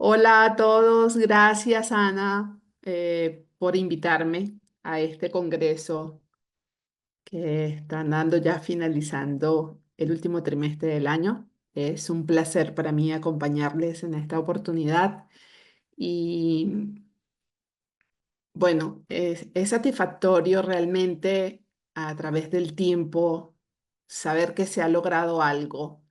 Hola a todos, gracias Ana por invitarme a este congreso que están dando ya finalizando el último trimestre del año. Es un placer para mí acompañarles en esta oportunidad y bueno, es satisfactorio realmente a través del tiempo saber que se ha logrado algo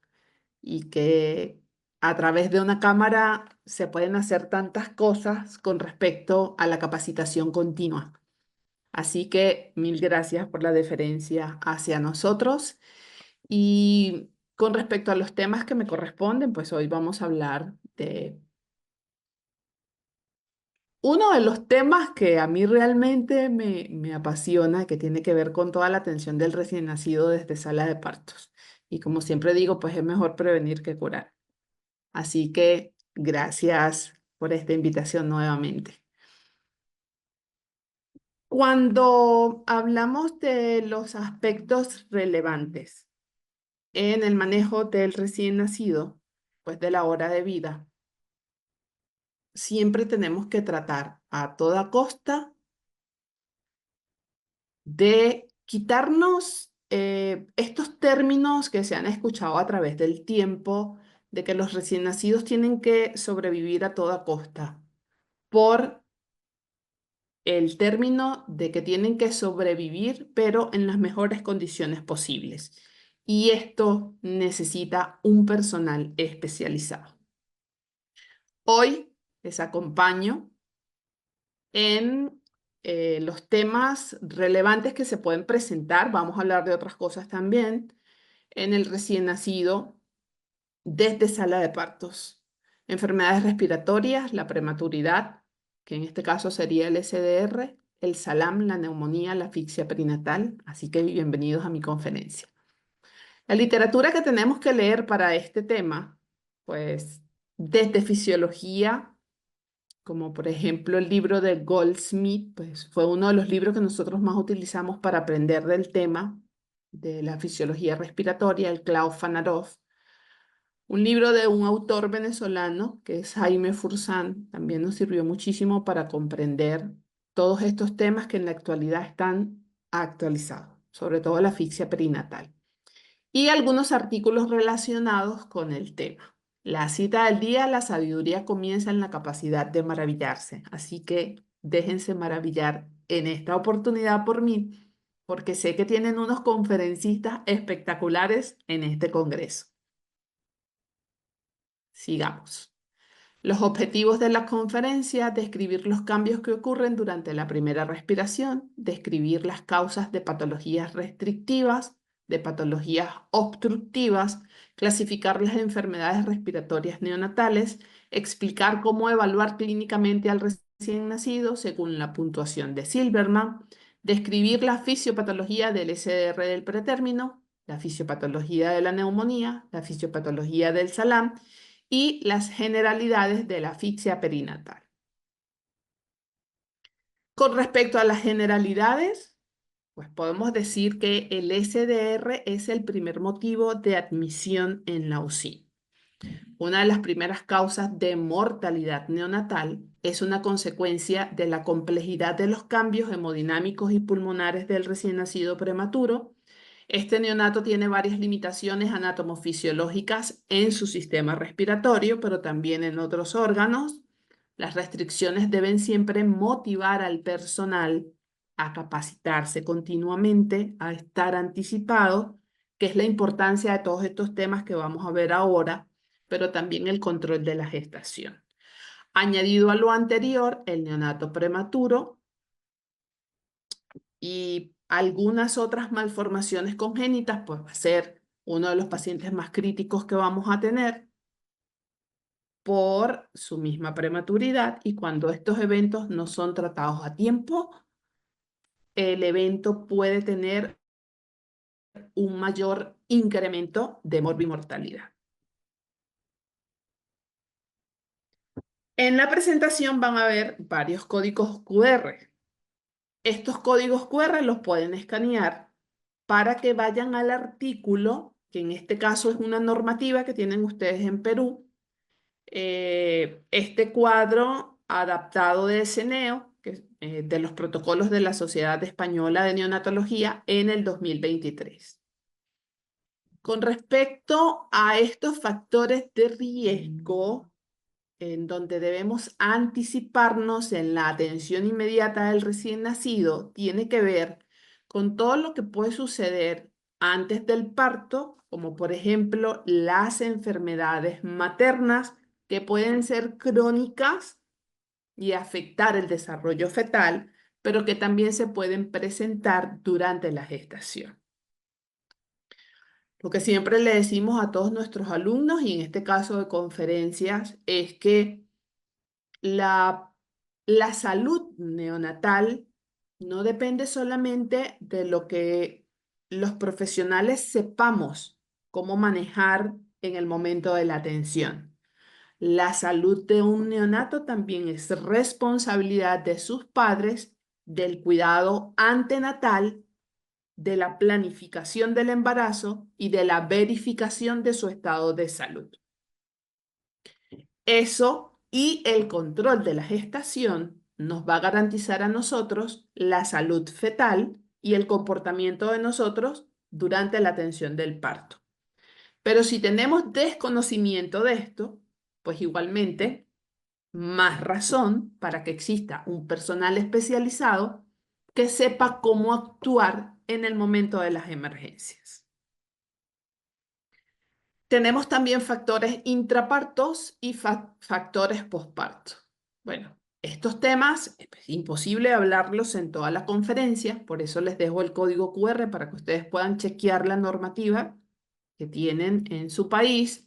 y que a través de una cámara se pueden hacer tantas cosas con respecto a la capacitación continua. Así que mil gracias por la deferencia hacia nosotros. Y con respecto a los temas que me corresponden, pues hoy vamos a hablar de uno de los temas que a mí realmente me apasiona, que tiene que ver con toda la atención del recién nacido desde sala de partos. Y como siempre digo, pues es mejor prevenir que curar. Así que gracias por esta invitación nuevamente. Cuando hablamos de los aspectos relevantes en el manejo del recién nacido, pues de la hora de vida, siempre tenemos que tratar a toda costa de quitarnos estos términos que se han escuchado a través del tiempo, de que los recién nacidos tienen que sobrevivir a toda costa por el término de que tienen que sobrevivir, pero en las mejores condiciones posibles. Y esto necesita un personal especializado. Hoy les acompaño en los temas relevantes que se pueden presentar. Vamos a hablar de otras cosas también en el recién nacido desde sala de partos. Enfermedades respiratorias, la prematuridad, que en este caso sería el SDR, el SALAM, la neumonía, la asfixia perinatal. Así que bienvenidos a mi conferencia. La literatura que tenemos que leer para este tema, pues desde fisiología, como por ejemplo el libro de Goldsmith, pues fue uno de los libros que nosotros más utilizamos para aprender del tema de la fisiología respiratoria, el Claude Fanaroff. Un libro de un autor venezolano, que es Jaime Fursán, también nos sirvió muchísimo para comprender todos estos temas que en la actualidad están actualizados, sobre todo la asfixia perinatal. Y algunos artículos relacionados con el tema. La cita del día, la sabiduría comienza en la capacidad de maravillarse. Así que déjense maravillar en esta oportunidad por mí, porque sé que tienen unos conferencistas espectaculares en este congreso. Sigamos. Los objetivos de la conferencia: describir los cambios que ocurren durante la primera respiración, describir las causas de patologías restrictivas, de patologías obstructivas, clasificar las enfermedades respiratorias neonatales, explicar cómo evaluar clínicamente al recién nacido según la puntuación de Silberman, describir la fisiopatología del SDR del pretérmino, la fisiopatología de la neumonía, la fisiopatología del SALAM y las generalidades de la asfixia perinatal. Con respecto a las generalidades, pues podemos decir que el SDR es el primer motivo de admisión en la UCI. Una de las primeras causas de mortalidad neonatal es una consecuencia de la complejidad de los cambios hemodinámicos y pulmonares del recién nacido prematuro. Este neonato tiene varias limitaciones anatomofisiológicas en su sistema respiratorio, pero también en otros órganos. Las restricciones deben siempre motivar al personal a capacitarse continuamente, a estar anticipado, que es la importancia de todos estos temas que vamos a ver ahora, pero también el control de la gestación. Añadido a lo anterior, el neonato prematuro y algunas otras malformaciones congénitas, pues va a ser uno de los pacientes más críticos que vamos a tener por su misma prematuridad, y cuando estos eventos no son tratados a tiempo, el evento puede tener un mayor incremento de morbimortalidad. En la presentación van a ver varios códigos QR. Estos códigos QR los pueden escanear para que vayan al artículo, que en este caso es una normativa que tienen ustedes en Perú, este cuadro adaptado de SNEO, de los protocolos de la Sociedad Española de Neonatología en el 2023. Con respecto a estos factores de riesgo, en donde debemos anticiparnos en la atención inmediata del recién nacido, tiene que ver con todo lo que puede suceder antes del parto, como por ejemplo las enfermedades maternas que pueden ser crónicas y afectar el desarrollo fetal, pero que también se pueden presentar durante la gestación. Lo que siempre le decimos a todos nuestros alumnos, y en este caso de conferencias, es que la, la salud neonatal no depende solamente de lo que los profesionales sepamos cómo manejar en el momento de la atención. La salud de un neonato también es responsabilidad de sus padres, del cuidado antenatal, de la planificación del embarazo y de la verificación de su estado de salud. Eso y el control de la gestación nos va a garantizar a nosotros la salud fetal y el comportamiento de nosotros durante la atención del parto. Pero si tenemos desconocimiento de esto, pues igualmente, más razón para que exista un personal especializado que sepa cómo actuar en el momento de las emergencias. Tenemos también factores intrapartos y factores posparto. Bueno, estos temas es imposible hablarlos en toda la conferencia, por eso les dejo el código QR para que ustedes puedan chequear la normativa que tienen en su país.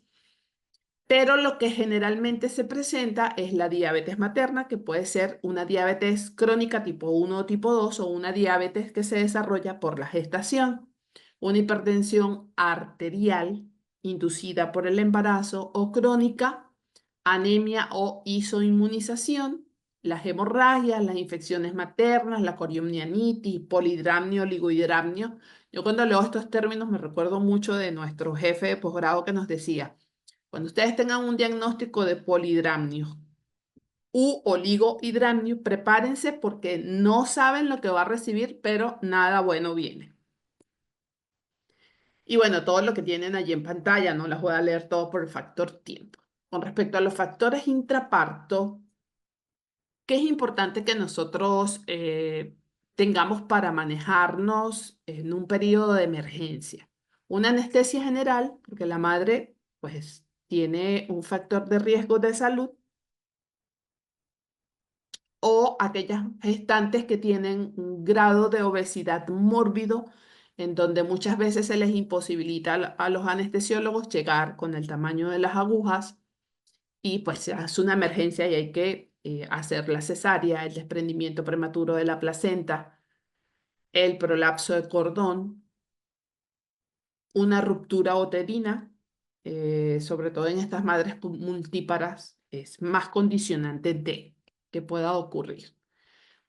Pero lo que generalmente se presenta es la diabetes materna, que puede ser una diabetes crónica tipo 1 o tipo 2 o una diabetes que se desarrolla por la gestación, una hipertensión arterial inducida por el embarazo o crónica, anemia o isoinmunización, las hemorragias, las infecciones maternas, la coriomnianitis, polidramnio, oligohidramnio. Yo cuando leo estos términos me recuerdo mucho de nuestro jefe de posgrado que nos decía: cuando ustedes tengan un diagnóstico de polidramnio u oligohidramnio, prepárense porque no saben lo que va a recibir, pero nada bueno viene. Y bueno, todo lo que tienen allí en pantalla, no las voy a leer todo por el factor tiempo. Con respecto a los factores intraparto, ¿qué es importante que nosotros tengamos para manejarnos en un periodo de emergencia? Una anestesia general, porque la madre, pues, tiene un factor de riesgo de salud, o aquellas gestantes que tienen un grado de obesidad mórbido, en donde muchas veces se les imposibilita a los anestesiólogos llegar con el tamaño de las agujas y pues se hace una emergencia y hay que hacer la cesárea, el desprendimiento prematuro de la placenta, el prolapso de cordón, una ruptura uterina, sobre todo en estas madres multíparas, es más condicionante de que pueda ocurrir.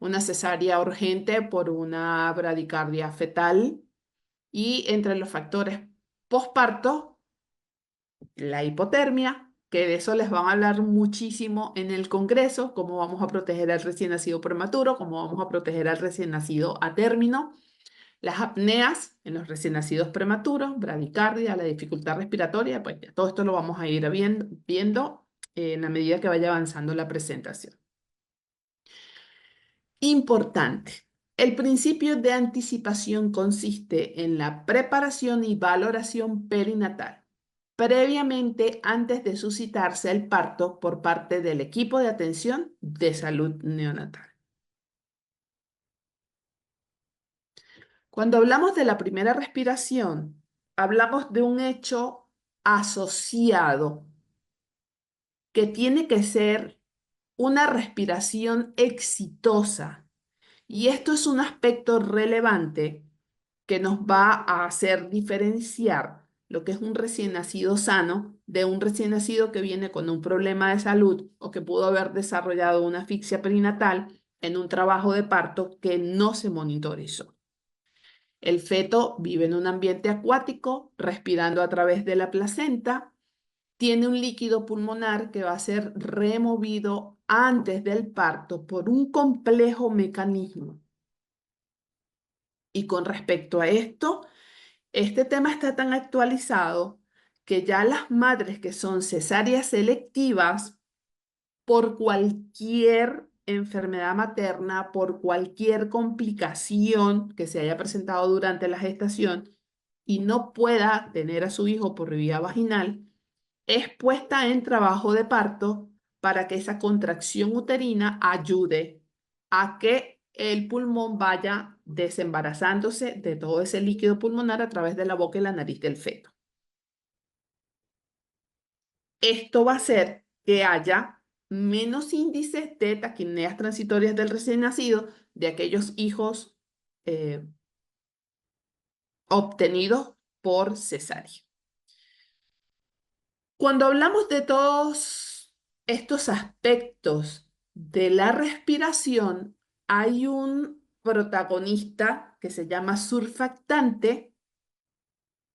Una cesárea urgente por una bradicardia fetal y entre los factores posparto, la hipotermia, que de eso les van a hablar muchísimo en el Congreso, cómo vamos a proteger al recién nacido prematuro, cómo vamos a proteger al recién nacido a término, las apneas en los recién nacidos prematuros, bradicardia, la dificultad respiratoria, pues ya todo esto lo vamos a ir viendo en la medida que vaya avanzando la presentación. Importante. El principio de anticipación consiste en la preparación y valoración perinatal, previamente antes de suscitarse el parto por parte del equipo de atención de salud neonatal. Cuando hablamos de la primera respiración, hablamos de un hecho asociado que tiene que ser una respiración exitosa. Y esto es un aspecto relevante que nos va a hacer diferenciar lo que es un recién nacido sano de un recién nacido que viene con un problema de salud o que pudo haber desarrollado una asfixia perinatal en un trabajo de parto que no se monitorizó. El feto vive en un ambiente acuático, respirando a través de la placenta, tiene un líquido pulmonar que va a ser removido antes del parto por un complejo mecanismo. Y con respecto a esto, este tema está tan actualizado que ya las madres que son cesáreas selectivas por cualquier enfermedad materna, por cualquier complicación que se haya presentado durante la gestación y no pueda tener a su hijo por vía vaginal, es puesta en trabajo de parto para que esa contracción uterina ayude a que el pulmón vaya desembarazándose de todo ese líquido pulmonar a través de la boca y la nariz del feto. Esto va a hacer que haya menos índices de taquipneas transitorias del recién nacido de aquellos hijos eh, obtenidos por cesárea. Cuando hablamos de todos estos aspectos de la respiración, hay un protagonista que se llama surfactante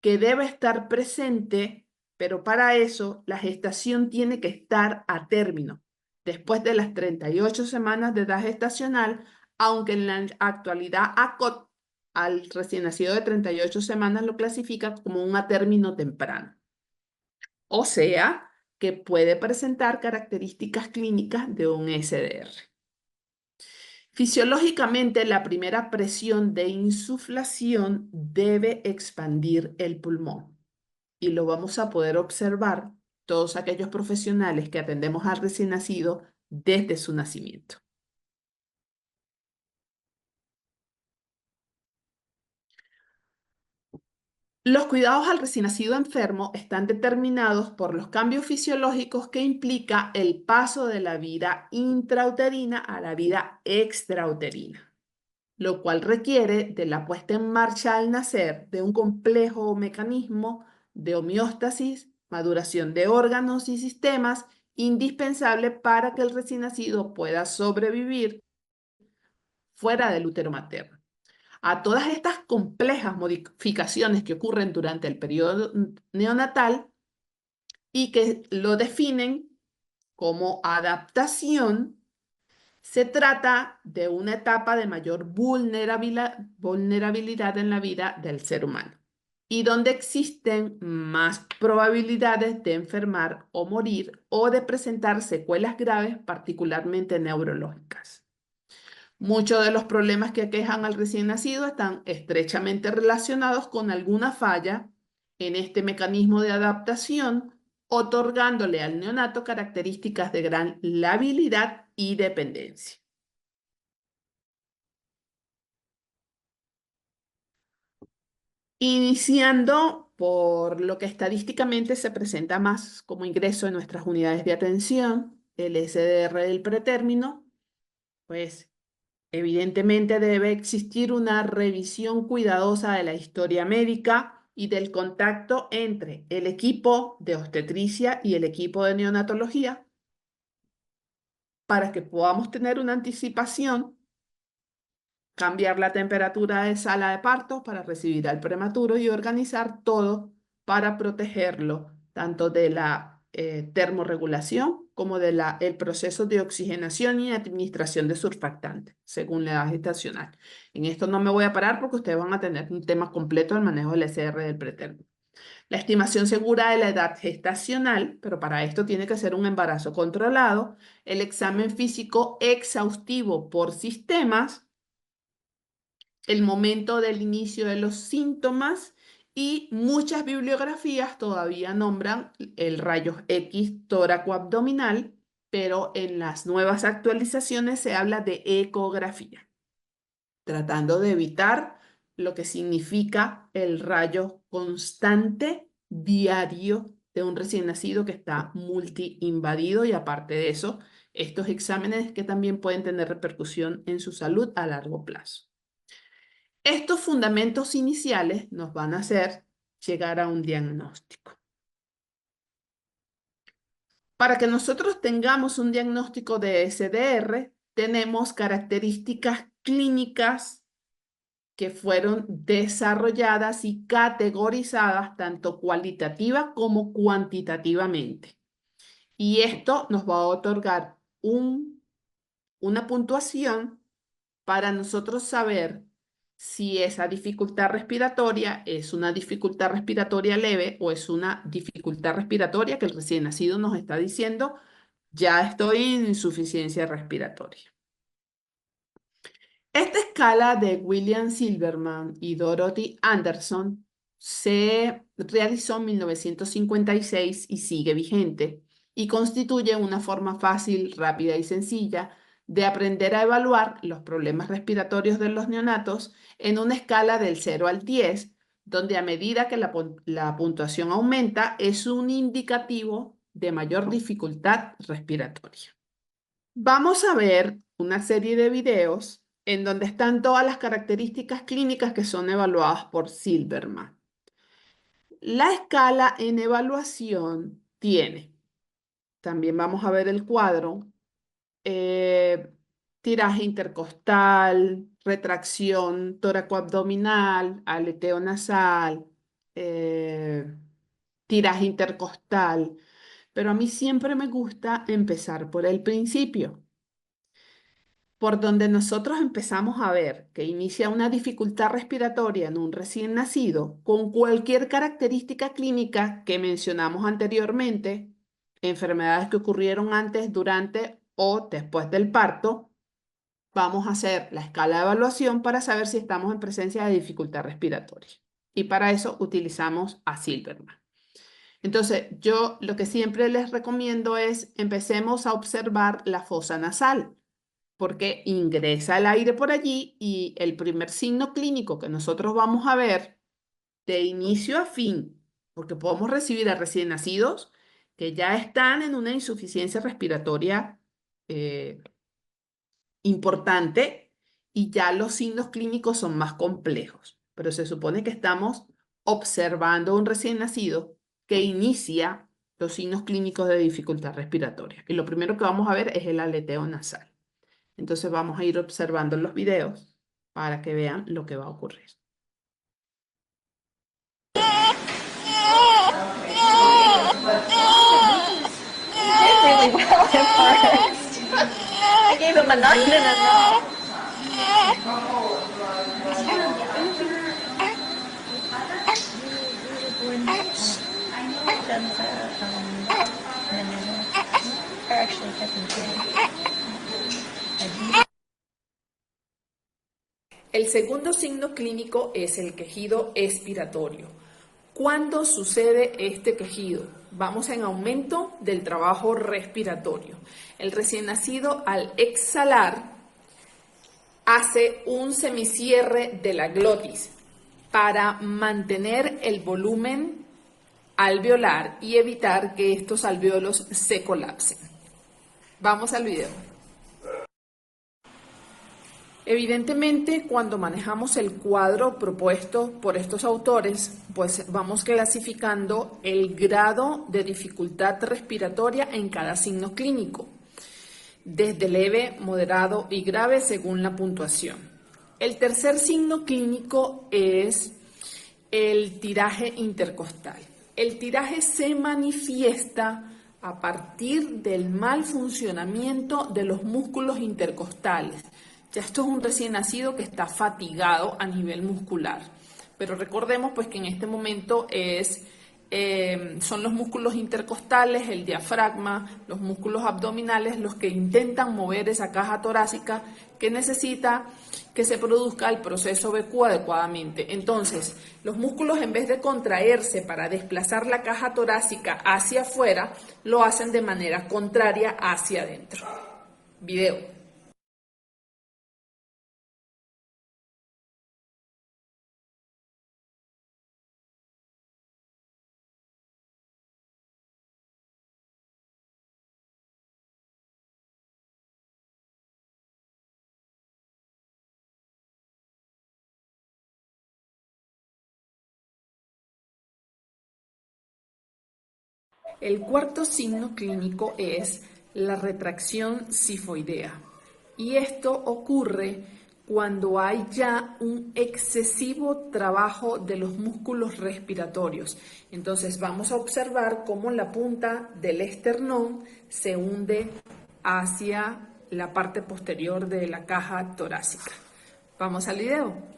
que debe estar presente, pero para eso la gestación tiene que estar a término, después de las 38 semanas de edad gestacional, aunque en la actualidad ACOT al recién nacido de 38 semanas lo clasifica como un a término temprano. O sea, que puede presentar características clínicas de un SDR. Fisiológicamente, la primera presión de insuflación debe expandir el pulmón y lo vamos a poder observar todos aquellos profesionales que atendemos al recién nacido desde su nacimiento. Los cuidados al recién nacido enfermo están determinados por los cambios fisiológicos que implica el paso de la vida intrauterina a la vida extrauterina, lo cual requiere de la puesta en marcha al nacer de un complejo mecanismo de homeostasis, maduración de órganos y sistemas indispensable para que el recién nacido pueda sobrevivir fuera del útero materno. A todas estas complejas modificaciones que ocurren durante el periodo neonatal y que lo definen como adaptación, se trata de una etapa de mayor vulnerabilidad en la vida del ser humano y donde existen más probabilidades de enfermar o morir o de presentar secuelas graves, particularmente neurológicas. Muchos de los problemas que aquejan al recién nacido están estrechamente relacionados con alguna falla en este mecanismo de adaptación, otorgándole al neonato características de gran labilidad y dependencia. Iniciando por lo que estadísticamente se presenta más como ingreso en nuestras unidades de atención, el SDR del pretérmino, pues evidentemente debe existir una revisión cuidadosa de la historia médica y del contacto entre el equipo de obstetricia y el equipo de neonatología para que podamos tener una anticipación, cambiar la temperatura de sala de parto para recibir al prematuro y organizar todo para protegerlo, tanto de la termorregulación como del proceso de oxigenación y administración de surfactante, según la edad gestacional. En esto no me voy a parar porque ustedes van a tener un tema completo del manejo del SR del pretérmino. La estimación segura de la edad gestacional, pero para esto tiene que ser un embarazo controlado, el examen físico exhaustivo por sistemas, el momento del inicio de los síntomas y muchas bibliografías todavía nombran el rayos X tóraco-abdominal, pero en las nuevas actualizaciones se habla de ecografía, tratando de evitar lo que significa el rayo constante diario de un recién nacido que está multi-invadido y aparte de eso, estos exámenes que también pueden tener repercusión en su salud a largo plazo. Estos fundamentos iniciales nos van a hacer llegar a un diagnóstico. Para que nosotros tengamos un diagnóstico de SDR, tenemos características clínicas que fueron desarrolladas y categorizadas tanto cualitativa como cuantitativamente. Y esto nos va a otorgar una puntuación para nosotros saber si esa dificultad respiratoria es una dificultad respiratoria leve o es una dificultad respiratoria que el recién nacido nos está diciendo, ya estoy en insuficiencia respiratoria. Esta escala de William Silverman y Dorothy Anderson se realizó en 1956 y sigue vigente y constituye una forma fácil, rápida y sencilla de aprender a evaluar los problemas respiratorios de los neonatos en una escala del 0 al 10, donde a medida que la puntuación aumenta es un indicativo de mayor dificultad respiratoria. Vamos a ver una serie de videos en donde están todas las características clínicas que son evaluadas por Silverman. La escala en evaluación tiene, también vamos a ver el cuadro, eh, tiraje intercostal, retracción tóraco-abdominal, aleteo nasal, eh, tiraje intercostal, pero a mí siempre me gusta empezar por el principio, por donde nosotros empezamos a ver que inicia una dificultad respiratoria en un recién nacido con cualquier característica clínica que mencionamos anteriormente, enfermedades que ocurrieron antes, durante o después del parto, vamos a hacer la escala de evaluación para saber si estamos en presencia de dificultad respiratoria. Y para eso utilizamos a Silverman. Entonces, yo lo que siempre les recomiendo es empecemos a observar la fosa nasal, porque ingresa el aire por allí y el primer signo clínico que nosotros vamos a ver de inicio a fin, porque podemos recibir a recién nacidos que ya están en una insuficiencia respiratoria eh, importante y ya los signos clínicos son más complejos, pero se supone que estamos observando a un recién nacido que inicia los signos clínicos de dificultad respiratoria. Y lo primero que vamos a ver es el aleteo nasal. Entonces vamos a ir observando los videos para que vean lo que va a ocurrir. He did really well at first. I gave him a 9 and a 9. Actually, El segundo signo clínico es el quejido expiratorio. ¿Cuándo sucede este quejido? Vamos en aumento del trabajo respiratorio. El recién nacido al exhalar hace un semicierre de la glotis para mantener el volumen alveolar y evitar que estos alvéolos se colapsen. Vamos al video. Evidentemente, cuando manejamos el cuadro propuesto por estos autores, pues vamos clasificando el grado de dificultad respiratoria en cada signo clínico, desde leve, moderado y grave según la puntuación. El tercer signo clínico es el tiraje intercostal. El tiraje se manifiesta a partir del mal funcionamiento de los músculos intercostales. Ya esto es un recién nacido que está fatigado a nivel muscular, pero recordemos pues que en este momento son los músculos intercostales, el diafragma, los músculos abdominales los que intentan mover esa caja torácica que necesita que se produzca el proceso BQ adecuadamente. Entonces, los músculos en vez de contraerse para desplazar la caja torácica hacia afuera, lo hacen de manera contraria hacia adentro. Video. El cuarto signo clínico es la retracción sifoidea y esto ocurre cuando hay ya un excesivo trabajo de los músculos respiratorios. Entonces vamos a observar cómo la punta del esternón se hunde hacia la parte posterior de la caja torácica. Vamos al video.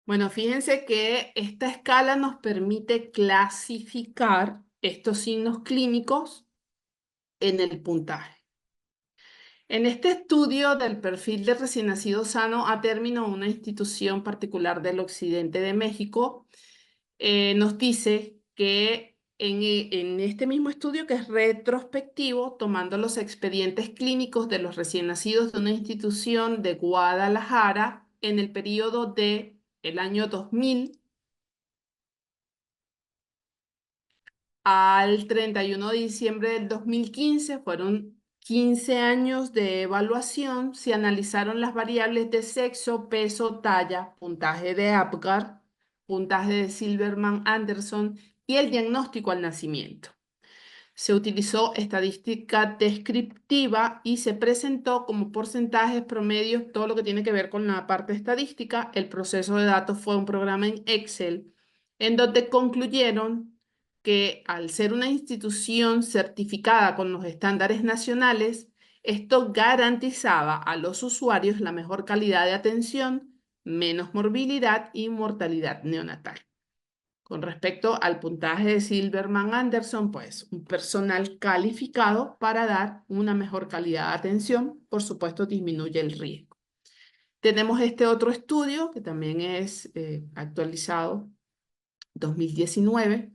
Bueno, fíjense que esta escala nos permite clasificar estos signos clínicos en el puntaje. En este estudio del perfil de recién nacido sano a término de una institución particular del occidente de México, nos dice que en este mismo estudio, que es retrospectivo, tomando los expedientes clínicos de los recién nacidos de una institución de Guadalajara en el periodo de el año 2000 al 31 de diciembre del 2015, fueron 15 años de evaluación, se analizaron las variables de sexo, peso, talla, puntaje de Apgar, puntaje de Silberman-Anderson y el diagnóstico al nacimiento. Se utilizó estadística descriptiva y se presentó como porcentajes, promedios, todo lo que tiene que ver con la parte estadística. El proceso de datos fue un programa en Excel en donde concluyeron que al ser una institución certificada con los estándares nacionales, esto garantizaba a los usuarios la mejor calidad de atención, menos morbilidad y mortalidad neonatal. Con respecto al puntaje de Silberman-Anderson, pues un personal calificado para dar una mejor calidad de atención, por supuesto, disminuye el riesgo. Tenemos este otro estudio que también es actualizado 2019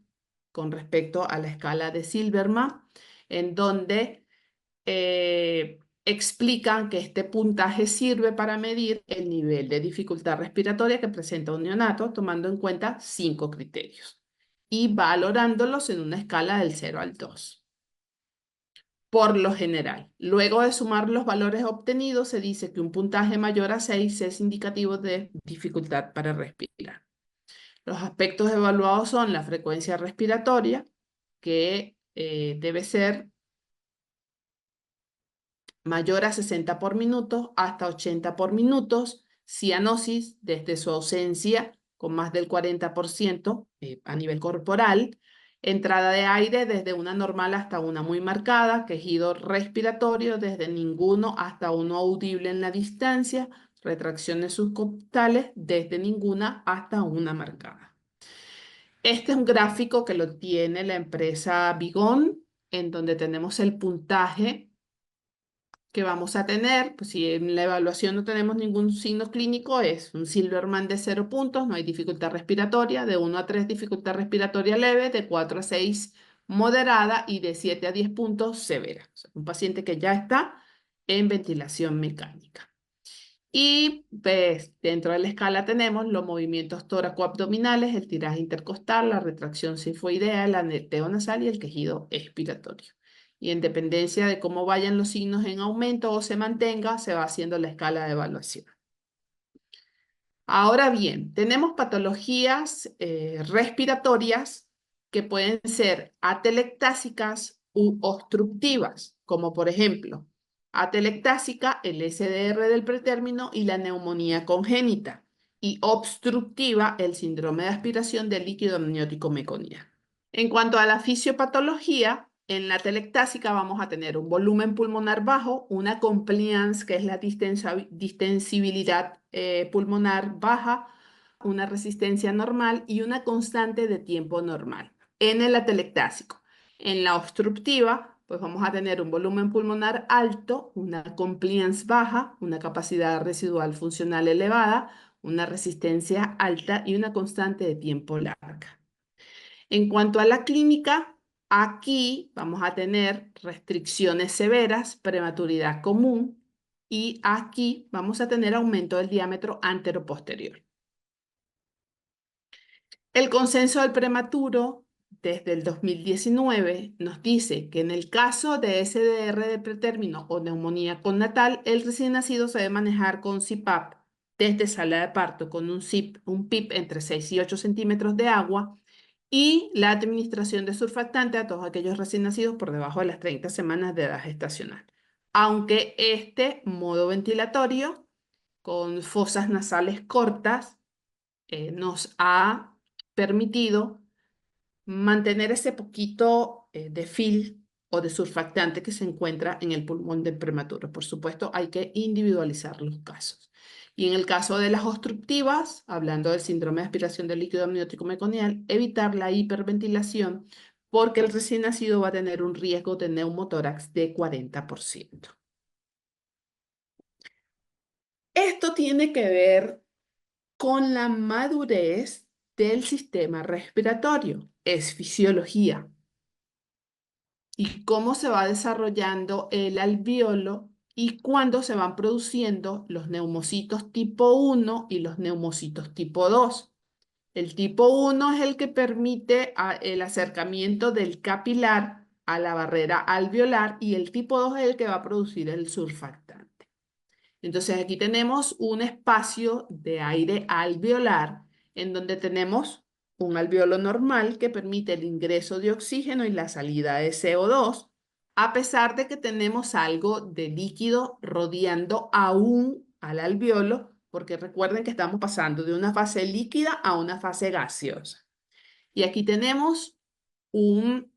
con respecto a la escala de Silberman, en donde explican que este puntaje sirve para medir el nivel de dificultad respiratoria que presenta un neonato, tomando en cuenta 5 criterios y valorándolos en una escala del 0 al 2. Por lo general, luego de sumar los valores obtenidos, se dice que un puntaje mayor a 6 es indicativo de dificultad para respirar. Los aspectos evaluados son la frecuencia respiratoria, que debe ser mayor a 60 por minuto hasta 80 por minutos, cianosis desde su ausencia con más del 40% a nivel corporal, entrada de aire desde una normal hasta una muy marcada, quejido respiratorio desde ninguno hasta uno audible en la distancia, retracciones subcostales desde ninguna hasta una marcada. Este es un gráfico que lo tiene la empresa Vigón, en donde tenemos el puntaje que vamos a tener. Pues si en la evaluación no tenemos ningún signo clínico, es un Silberman de 0 puntos, no hay dificultad respiratoria, de 1 a 3 dificultad respiratoria leve, de 4 a 6 moderada y de 7 a 10 puntos severa. O sea, un paciente que ya está en ventilación mecánica. Y pues, dentro de la escala tenemos los movimientos tóraco-abdominales, el tiraje intercostal, la retracción sifoidea, el aleteo nasal y el quejido expiratorio. Y en dependencia de cómo vayan los signos en aumento o se mantenga, se va haciendo la escala de evaluación. Ahora bien, tenemos patologías respiratorias que pueden ser atelectásicas u obstructivas, como por ejemplo, atelectásica, el SDR del pretérmino y la neumonía congénita, y obstructiva, el síndrome de aspiración del líquido amniótico meconiano. En cuanto a la fisiopatología, en la atelectásica vamos a tener un volumen pulmonar bajo, una compliance, que es la distensibilidad pulmonar baja, una resistencia normal y una constante de tiempo normal. En el atelectásico. En la obstructiva, pues vamos a tener un volumen pulmonar alto, una compliance baja, una capacidad residual funcional elevada, una resistencia alta y una constante de tiempo larga. En cuanto a la clínica, aquí vamos a tener restricciones severas, prematuridad común, y aquí vamos a tener aumento del diámetro anteroposterior. El consenso del prematuro desde el 2019 nos dice que en el caso de SDR de pretérmino o neumonía connatal, el recién nacido se debe manejar con CPAP desde sala de parto con un PIP entre 6 y 8 centímetros de agua y la administración de surfactante a todos aquellos recién nacidos por debajo de las 30 semanas de edad gestacional. Aunque este modo ventilatorio con fosas nasales cortas nos ha permitido mantener ese poquito de fil o de surfactante que se encuentra en el pulmón del prematuro. Por supuesto, hay que individualizar los casos. Y en el caso de las obstructivas, hablando del síndrome de aspiración del líquido amniótico meconial, evitar la hiperventilación porque el recién nacido va a tener un riesgo de neumotórax de 40%. Esto tiene que ver con la madurez del sistema respiratorio. Es fisiología. Y cómo se va desarrollando el alveolo y cuándo se van produciendo los neumocitos tipo 1 y los neumocitos tipo 2. El tipo 1 es el que permite el acercamiento del capilar a la barrera alveolar y el tipo 2 es el que va a producir el surfactante. Entonces aquí tenemos un espacio de aire alveolar en donde tenemos un alveolo normal que permite el ingreso de oxígeno y la salida de CO2, a pesar de que tenemos algo de líquido rodeando aún al alveolo, porque recuerden que estamos pasando de una fase líquida a una fase gaseosa. Y aquí tenemos un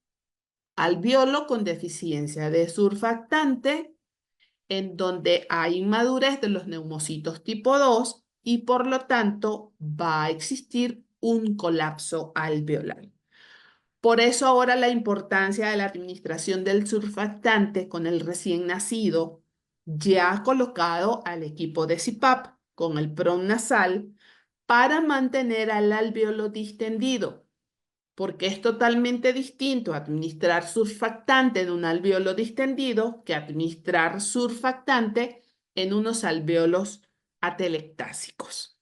alveolo con deficiencia de surfactante en donde hay inmadurez de los neumocitos tipo 2 y por lo tanto va a existir un colapso alveolar. Por eso ahora la importancia de la administración del surfactante con el recién nacido ya colocado al equipo de CPAP con el PRON nasal para mantener al alveolo distendido porque es totalmente distinto administrar surfactante en un alveolo distendido que administrar surfactante en unos alveolos atelectásicos.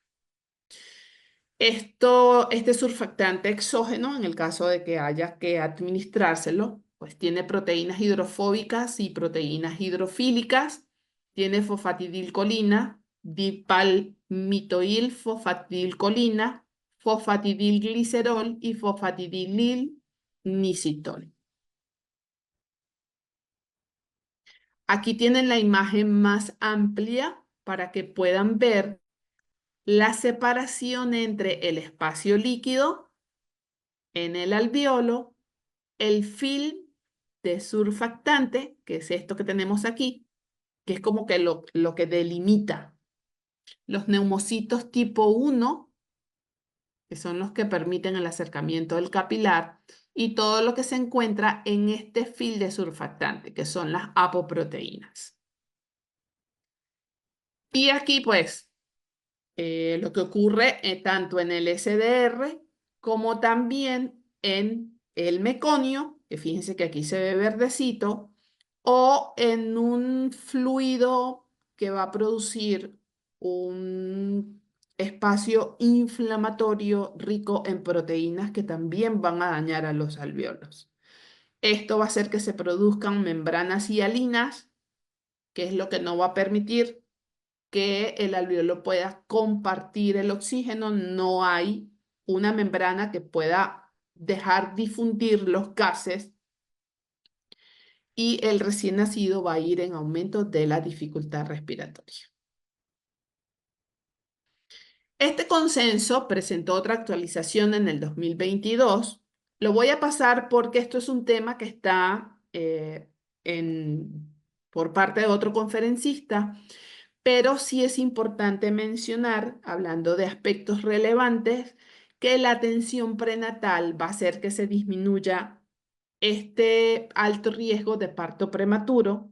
Este surfactante exógeno, en el caso de que haya que administrárselo, pues tiene proteínas hidrofóbicas y proteínas hidrofílicas, tiene fosfatidilcolina, dipalmitoilfosfatidilcolina, fosfatidilglicerol y fosfatidilnisitol. Aquí tienen la imagen más amplia para que puedan ver la separación entre el espacio líquido en el alveolo, el film de surfactante, que es esto que tenemos aquí, que es como que lo que delimita los neumocitos tipo 1, que son los que permiten el acercamiento del capilar, y todo lo que se encuentra en este film de surfactante, que son las apoproteínas. Y aquí, pues, lo que ocurre tanto en el SDR como también en el meconio, que fíjense que aquí se ve verdecito, o en un fluido que va a producir un espacio inflamatorio rico en proteínas que también van a dañar a los alveolos. Esto va a hacer que se produzcan membranas hialinas, que es lo que no va a permitir que el alveolo pueda compartir el oxígeno. No hay una membrana que pueda dejar difundir los gases y el recién nacido va a ir en aumento de la dificultad respiratoria. Este consenso presentó otra actualización en el 2022. Lo voy a pasar porque esto es un tema que está por parte de otro conferencista, pero sí es importante mencionar, hablando de aspectos relevantes, que la atención prenatal va a hacer que se disminuya este alto riesgo de parto prematuro,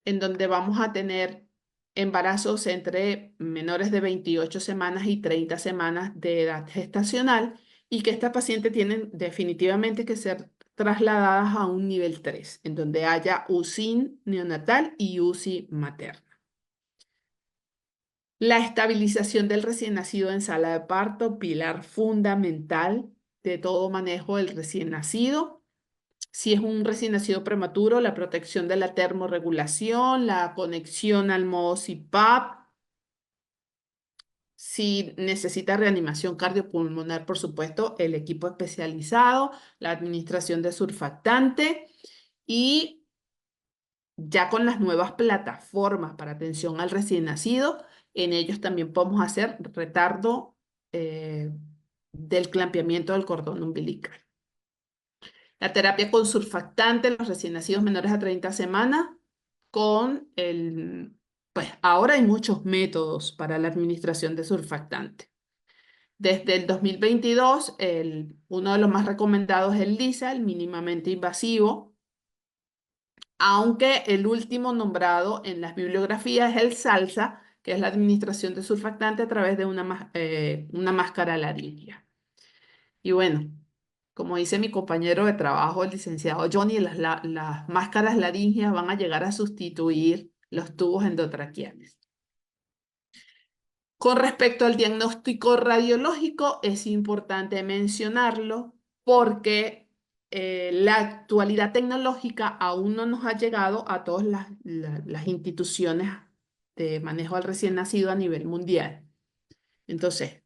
en donde vamos a tener embarazos entre menores de 28 semanas y 30 semanas de edad gestacional y que estas pacientes tienen definitivamente que ser trasladadas a un nivel 3, en donde haya UCI neonatal y UCI materna. La estabilización del recién nacido en sala de parto, pilar fundamental de todo manejo del recién nacido. Si es un recién nacido prematuro, la protección de la termorregulación, la conexión al modo CPAP, Si necesita reanimación cardiopulmonar, por supuesto, el equipo especializado, la administración de surfactante y ya con las nuevas plataformas para atención al recién nacido, en ellos también podemos hacer retardo eh, del clampeamiento del cordón umbilical. La terapia con surfactante en los recién nacidos menores a 30 semanas pues ahora hay muchos métodos para la administración de surfactante. Desde el 2022, uno de los más recomendados es el LISA, el mínimamente invasivo, aunque el último nombrado en las bibliografías es el SALSA, que es la administración de surfactante a través de una máscara laríngea. Y bueno, como dice mi compañero de trabajo, el licenciado Johnny, las máscaras laringeas van a llegar a sustituir los tubos endotraqueales. Con respecto al diagnóstico radiológico, es importante mencionarlo porque la actualidad tecnológica aún no nos ha llegado a todas las instituciones de manejo al recién nacido a nivel mundial. Entonces,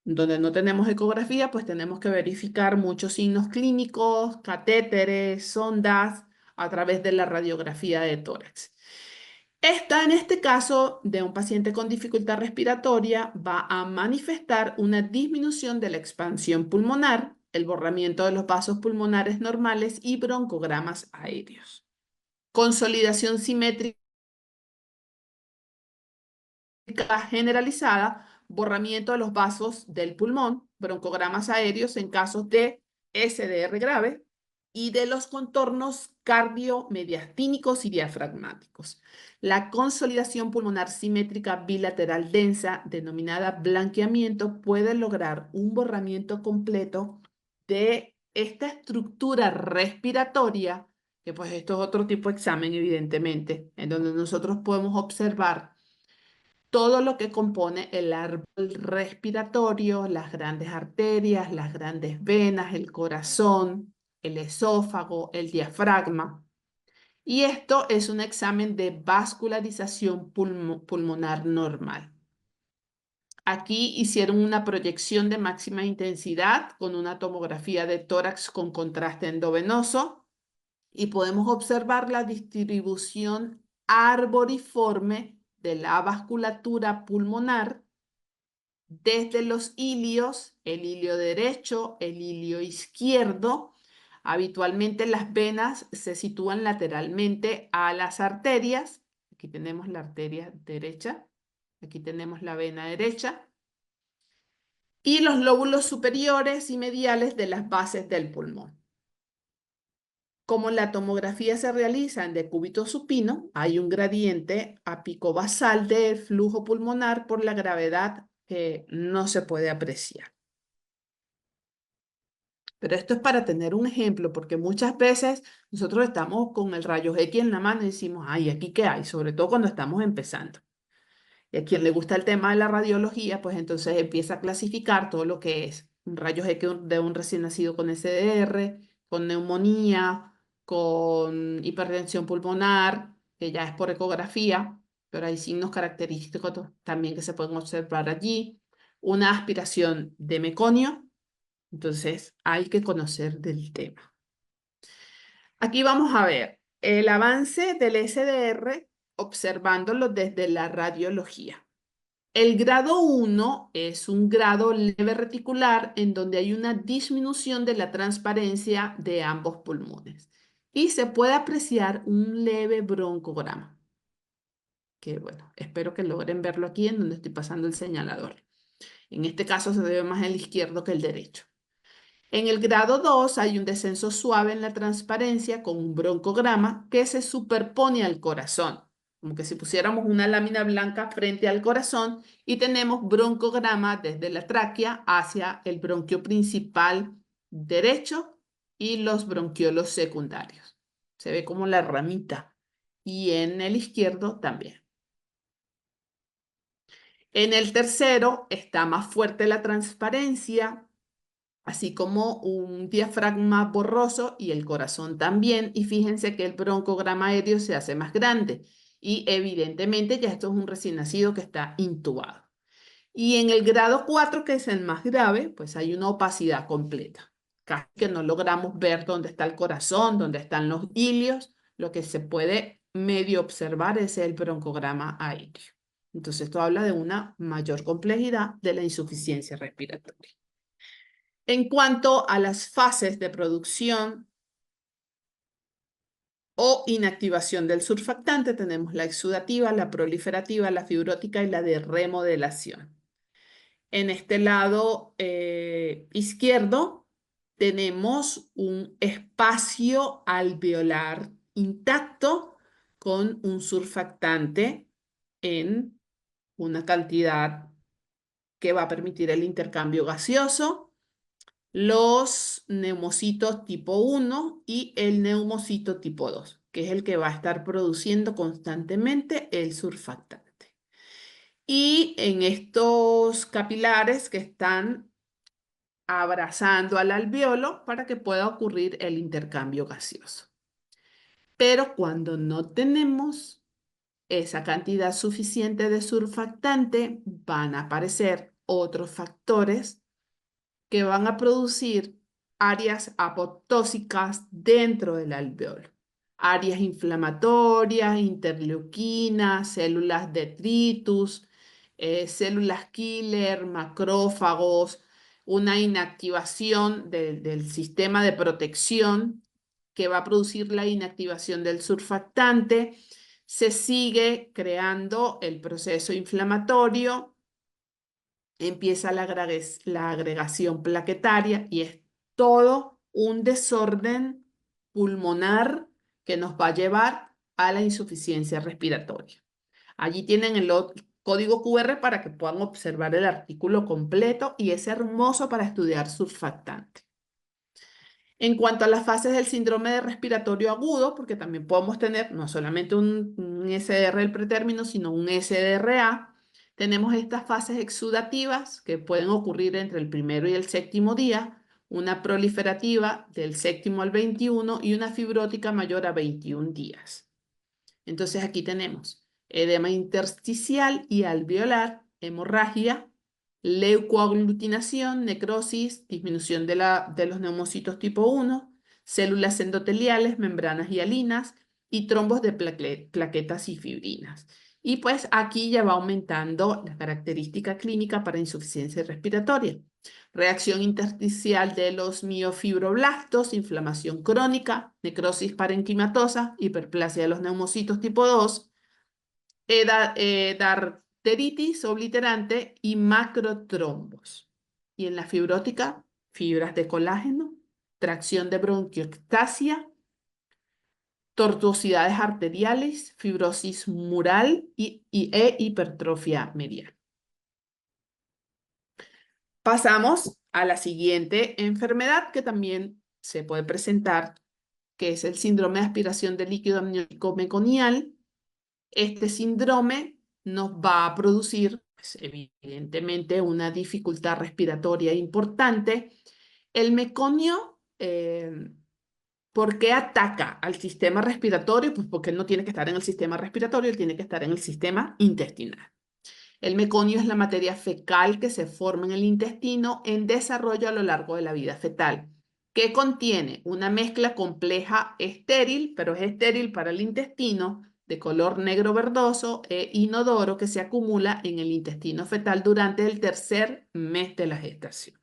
donde no tenemos ecografía, pues tenemos que verificar muchos signos clínicos, catéteres, sondas, a través de la radiografía de tórax. En este caso de un paciente con dificultad respiratoria, va a manifestar una disminución de la expansión pulmonar, el borramiento de los vasos pulmonares normales y broncogramas aéreos. Consolidación simétrica generalizada, borramiento de los vasos del pulmón, broncogramas aéreos en casos de SDR grave y de los contornos cardiomediastínicos y diafragmáticos. La consolidación pulmonar simétrica bilateral densa, denominada blanqueamiento, puede lograr un borramiento completo de esta estructura respiratoria, que pues esto es otro tipo de examen, evidentemente, en donde nosotros podemos observar todo lo que compone el árbol respiratorio, las grandes arterias, las grandes venas, el corazón, el esófago, el diafragma. Y esto es un examen de vascularización pulmonar normal. Aquí hicieron una proyección de máxima intensidad con una tomografía de tórax con contraste endovenoso y podemos observar la distribución arboriforme de la vasculatura pulmonar desde los ilios, el ilio derecho, el ilio izquierdo. Habitualmente las venas se sitúan lateralmente a las arterias. Aquí tenemos la arteria derecha, aquí tenemos la vena derecha. Y los lóbulos superiores y mediales de las bases del pulmón. Como la tomografía se realiza en decúbito supino, hay un gradiente apicobasal de flujo pulmonar por la gravedad que no se puede apreciar. Pero esto es para tener un ejemplo, porque muchas veces nosotros estamos con el rayos X en la mano y decimos, ay, ¿aquí qué hay? Sobre todo cuando estamos empezando. Y a quien le gusta el tema de la radiología, pues entonces empieza a clasificar todo lo que es un rayos X de un recién nacido con SDR, con neumonía, con hipertensión pulmonar, que ya es por ecografía, pero hay signos característicos también que se pueden observar allí. Una aspiración de meconio, entonces hay que conocer del tema. Aquí vamos a ver el avance del SDR observándolo desde la radiología. El grado 1 es un grado leve reticular en donde hay una disminución de la transparencia de ambos pulmones y se puede apreciar un leve broncograma, que bueno, espero que logren verlo aquí en donde estoy pasando el señalador. En este caso se ve más el izquierdo que el derecho. En el grado 2 hay un descenso suave en la transparencia con un broncograma que se superpone al corazón, como que si pusiéramos una lámina blanca frente al corazón y tenemos broncograma desde la tráquea hacia el bronquio principal derecho y los bronquiolos secundarios. Se ve como la ramita y en el izquierdo también. En el tercero está más fuerte la transparencia, así como un diafragma borroso y el corazón también. Y fíjense que el broncograma aéreo se hace más grande y evidentemente ya esto es un recién nacido que está intubado. Y en el grado 4, que es el más grave, pues hay una opacidad completa. Casi que no logramos ver dónde está el corazón, dónde están los ilios. Lo que se puede medio observar es el broncograma aéreo. Entonces, esto habla de una mayor complejidad de la insuficiencia respiratoria. En cuanto a las fases de producción o inactivación del surfactante, tenemos la exudativa, la proliferativa, la fibrótica y la de remodelación. En este lado izquierdo tenemos un espacio alveolar intacto con un surfactante en una cantidad que va a permitir el intercambio gaseoso, los neumocitos tipo 1 y el neumocito tipo 2, que es el que va a estar produciendo constantemente el surfactante. Y en estos capilares que están abrazando al alveolo para que pueda ocurrir el intercambio gaseoso. Pero cuando no tenemos esa cantidad suficiente de surfactante, van a aparecer otros factores que van a producir áreas apoptósicas dentro del alveolo. Áreas inflamatorias, interleuquinas, células detritus, células killer, macrófagos, una inactivación del sistema de protección que va a producir la inactivación del surfactante. Se sigue creando el proceso inflamatorio, empieza la agregación plaquetaria y es todo un desorden pulmonar que nos va a llevar a la insuficiencia respiratoria. Allí tienen el código QR para que puedan observar el artículo completo y es hermoso para estudiar surfactante. En cuanto a las fases del síndrome de respiratorio agudo, porque también podemos tener no solamente un SDR del pretérmino, sino un SDRA, tenemos estas fases exudativas que pueden ocurrir entre el primero y el séptimo día, una proliferativa del séptimo al 21 y una fibrótica mayor a 21 días. Entonces aquí tenemos edema intersticial y alveolar, hemorragia, leucoaglutinación, necrosis, disminución de los neumocitos tipo 1, células endoteliales, membranas hialinas y trombos de plaquetas y fibrinas. Y pues aquí ya va aumentando la característica clínica para insuficiencia respiratoria. Reacción intersticial de los miofibroblastos, inflamación crónica, necrosis parenquimatosa, hiperplasia de los neumocitos tipo 2, darteritis obliterante y macrotrombos. Y en la fibrótica, fibras de colágeno, tracción de bronquiectasia, tortuosidades arteriales, fibrosis mural e hipertrofia medial. Pasamos a la siguiente enfermedad que también se puede presentar, que es el síndrome de aspiración de líquido amniótico meconial. Este síndrome nos va a producir, pues, evidentemente, una dificultad respiratoria importante. El meconio, ¿por qué ataca al sistema respiratorio? Pues porque él no tiene que estar en el sistema respiratorio, él tiene que estar en el sistema intestinal. El meconio es la materia fecal que se forma en el intestino en desarrollo a lo largo de la vida fetal, que contiene una mezcla compleja estéril, pero es estéril para el intestino, de color negro verdoso e inodoro que se acumula en el intestino fetal durante el tercer mes de la gestación.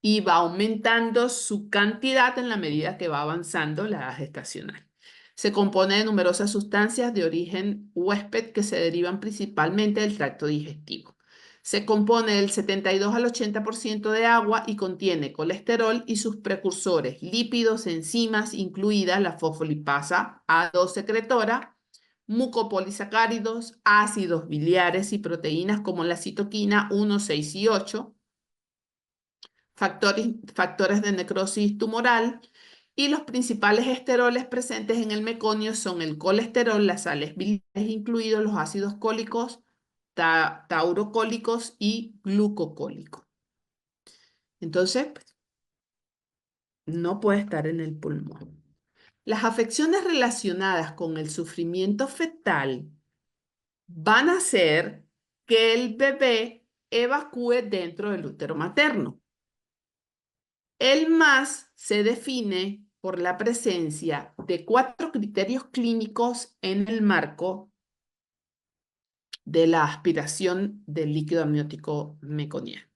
Y va aumentando su cantidad en la medida que va avanzando la edad gestacional. Se compone de numerosas sustancias de origen huésped que se derivan principalmente del tracto digestivo. Se compone del 72 al 80% de agua y contiene colesterol y sus precursores, lípidos, enzimas, incluida la fosfolipasa A2 secretora, mucopolisacáridos, ácidos biliares y proteínas como la citoquina 1, 6 y 8, factores de necrosis tumoral, y los principales esteroles presentes en el meconio son el colesterol, las sales biliares, incluidos los ácidos cólicos, taurocólicos y glucocólicos. Entonces, pues, no puede estar en el pulmón. Las afecciones relacionadas con el sufrimiento fetal van a hacer que el bebé evacúe dentro del útero materno. El MAS se define por la presencia de 4 criterios clínicos en el marco de la aspiración del líquido amniótico meconiano.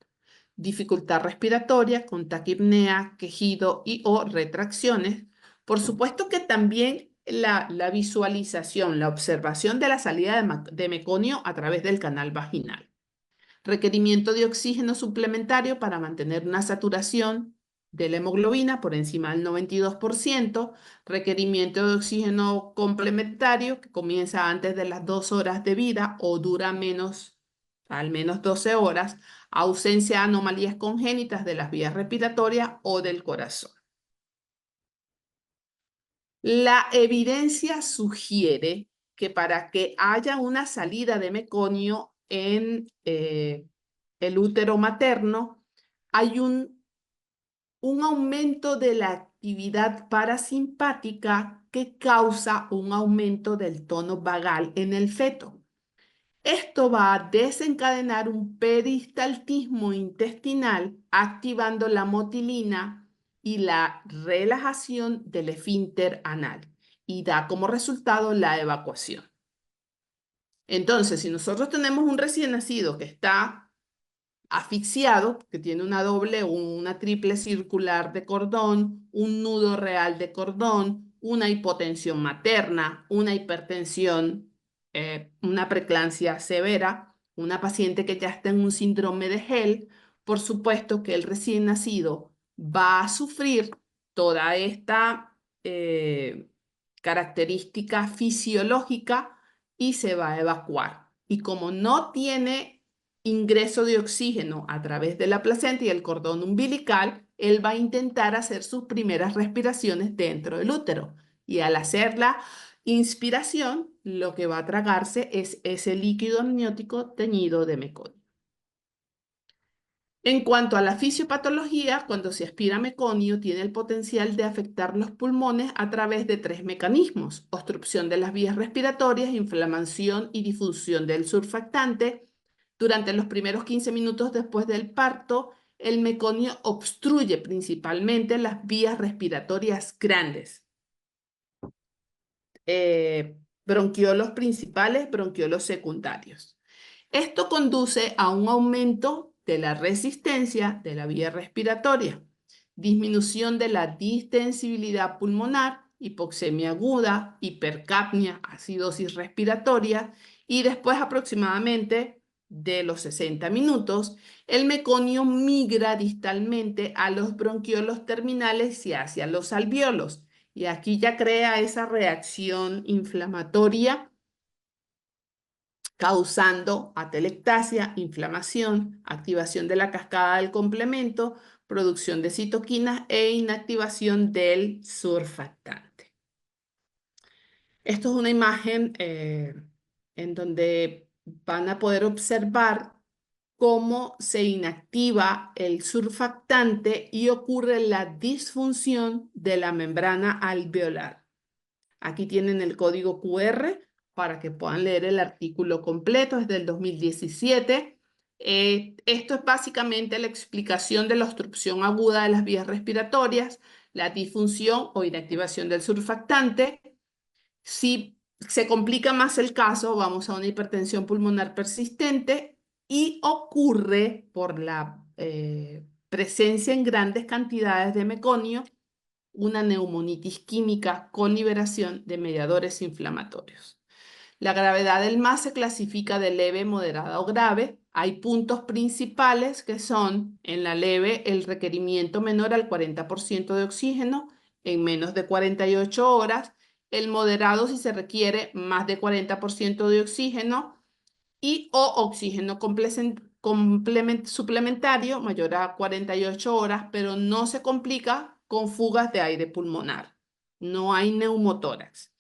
Dificultad respiratoria con taquipnea, quejido y o retracciones. Por supuesto que también la visualización, la observación de la salida de meconio a través del canal vaginal. Requerimiento de oxígeno suplementario para mantener una saturación de la hemoglobina por encima del 92%. Requerimiento de oxígeno complementario que comienza antes de las 2 horas de vida o dura al menos 12 horas. Ausencia de anomalías congénitas de las vías respiratorias o del corazón. La evidencia sugiere que para que haya una salida de meconio en el útero materno, hay un aumento de la actividad parasimpática que causa un aumento del tono vagal en el feto. Esto va a desencadenar un peristaltismo intestinal activando la motilina y la relajación del esfínter anal y da como resultado la evacuación. Entonces, si nosotros tenemos un recién nacido que está asfixiado, que tiene una doble o una triple circular de cordón, un nudo real de cordón, una hipotensión materna, una hipertensión, una preeclampsia severa, una paciente que ya está en un síndrome de Hell, por supuesto que el recién nacido va a sufrir toda esta característica fisiológica y se va a evacuar. Y como no tiene ingreso de oxígeno a través de la placenta y el cordón umbilical, él va a intentar hacer sus primeras respiraciones dentro del útero. Y al hacer la inspiración, lo que va a tragarse es ese líquido amniótico teñido de meconio. En cuanto a la fisiopatología, cuando se aspira meconio, tiene el potencial de afectar los pulmones a través de 3 mecanismos: obstrucción de las vías respiratorias, inflamación y difusión del surfactante. Durante los primeros 15 minutos después del parto, el meconio obstruye principalmente las vías respiratorias grandes. Bronquiolos principales, bronquiolos secundarios. Esto conduce a un aumento de la resistencia de la vía respiratoria, disminución de la distensibilidad pulmonar, hipoxemia aguda, hipercapnia, acidosis respiratoria y después aproximadamente de los 60 minutos, el meconio migra distalmente a los bronquiolos terminales y hacia los alvéolos. Y aquí ya crea esa reacción inflamatoria causando atelectasia, inflamación, activación de la cascada del complemento, producción de citoquinas e inactivación del surfactante. Esto es una imagen en donde van a poder observar cómo se inactiva el surfactante y ocurre la disfunción de la membrana alveolar. Aquí tienen el código QR para que puedan leer el artículo completo, es del 2017. Esto es básicamente la explicación de la obstrucción aguda de las vías respiratorias, la disfunción o inactivación del surfactante. Si se complica más el caso, vamos a una hipertensión pulmonar persistente y ocurre por la presencia en grandes cantidades de meconio, una neumonitis química con liberación de mediadores inflamatorios. La gravedad del MAS se clasifica de leve, moderada o grave. Hay puntos principales que son: en la leve, el requerimiento menor al 40% de oxígeno en menos de 48 horas. El moderado, si se requiere más de 40% de oxígeno y o oxígeno suplementario mayor a 48 horas, pero no se complica con fugas de aire pulmonar. No hay neumotórax.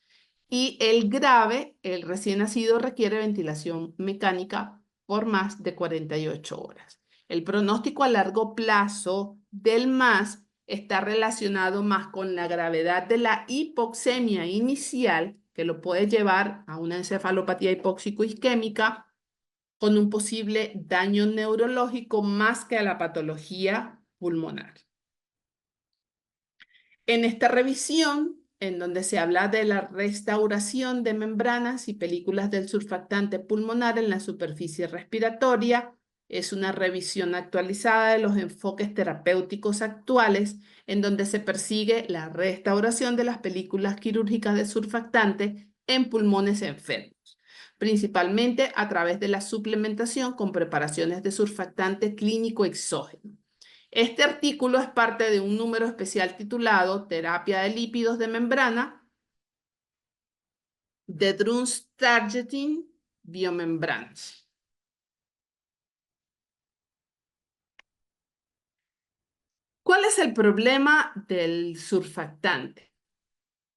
Y el grave, el recién nacido, requiere ventilación mecánica por más de 48 horas. El pronóstico a largo plazo del MAS está relacionado más con la gravedad de la hipoxemia inicial, que lo puede llevar a una encefalopatía hipóxico-isquémica, con un posible daño neurológico más que a la patología pulmonar. En esta revisión, en donde se habla de la restauración de membranas y películas del surfactante pulmonar en la superficie respiratoria, es una revisión actualizada de los enfoques terapéuticos actuales, en donde se persigue la restauración de las películas quirúrgicas de surfactante en pulmones enfermos, principalmente a través de la suplementación con preparaciones de surfactante clínico exógeno. Este artículo es parte de un número especial titulado Terapia de lípidos de membrana de Drun's Targeting Biomembranas. ¿Cuál es el problema del surfactante?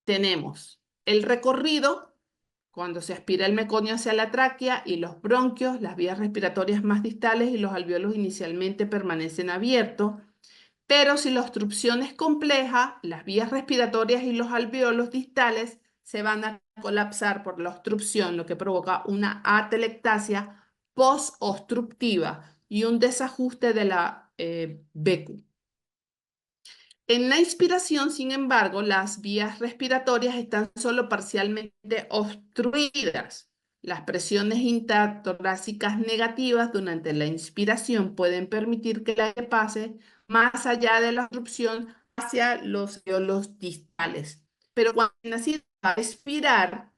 Tenemos el recorrido, cuando se aspira el meconio hacia la tráquea y los bronquios, las vías respiratorias más distales y los alvéolos inicialmente permanecen abiertos. Pero si la obstrucción es compleja, las vías respiratorias y los alvéolos distales se van a colapsar por la obstrucción, lo que provoca una atelectasia post-obstructiva y un desajuste de la BQ. En la inspiración, sin embargo, las vías respiratorias están solo parcialmente obstruidas. Las presiones intratorácicas negativas durante la inspiración pueden permitir que el aire pase más allá de la obstrucción hacia los alvéolos distales. Pero cuando el nacido va a expirar,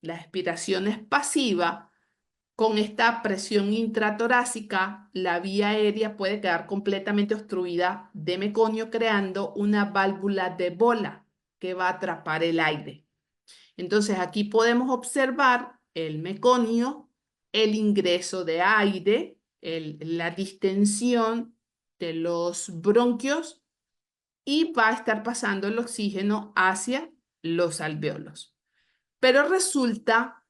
la expiración es pasiva. Con esta presión intratorácica, la vía aérea puede quedar completamente obstruida de meconio, creando una válvula de bola que va a atrapar el aire. Entonces, aquí podemos observar el meconio, el ingreso de aire, la distensión de los bronquios y va a estar pasando el oxígeno hacia los alvéolos. Pero resulta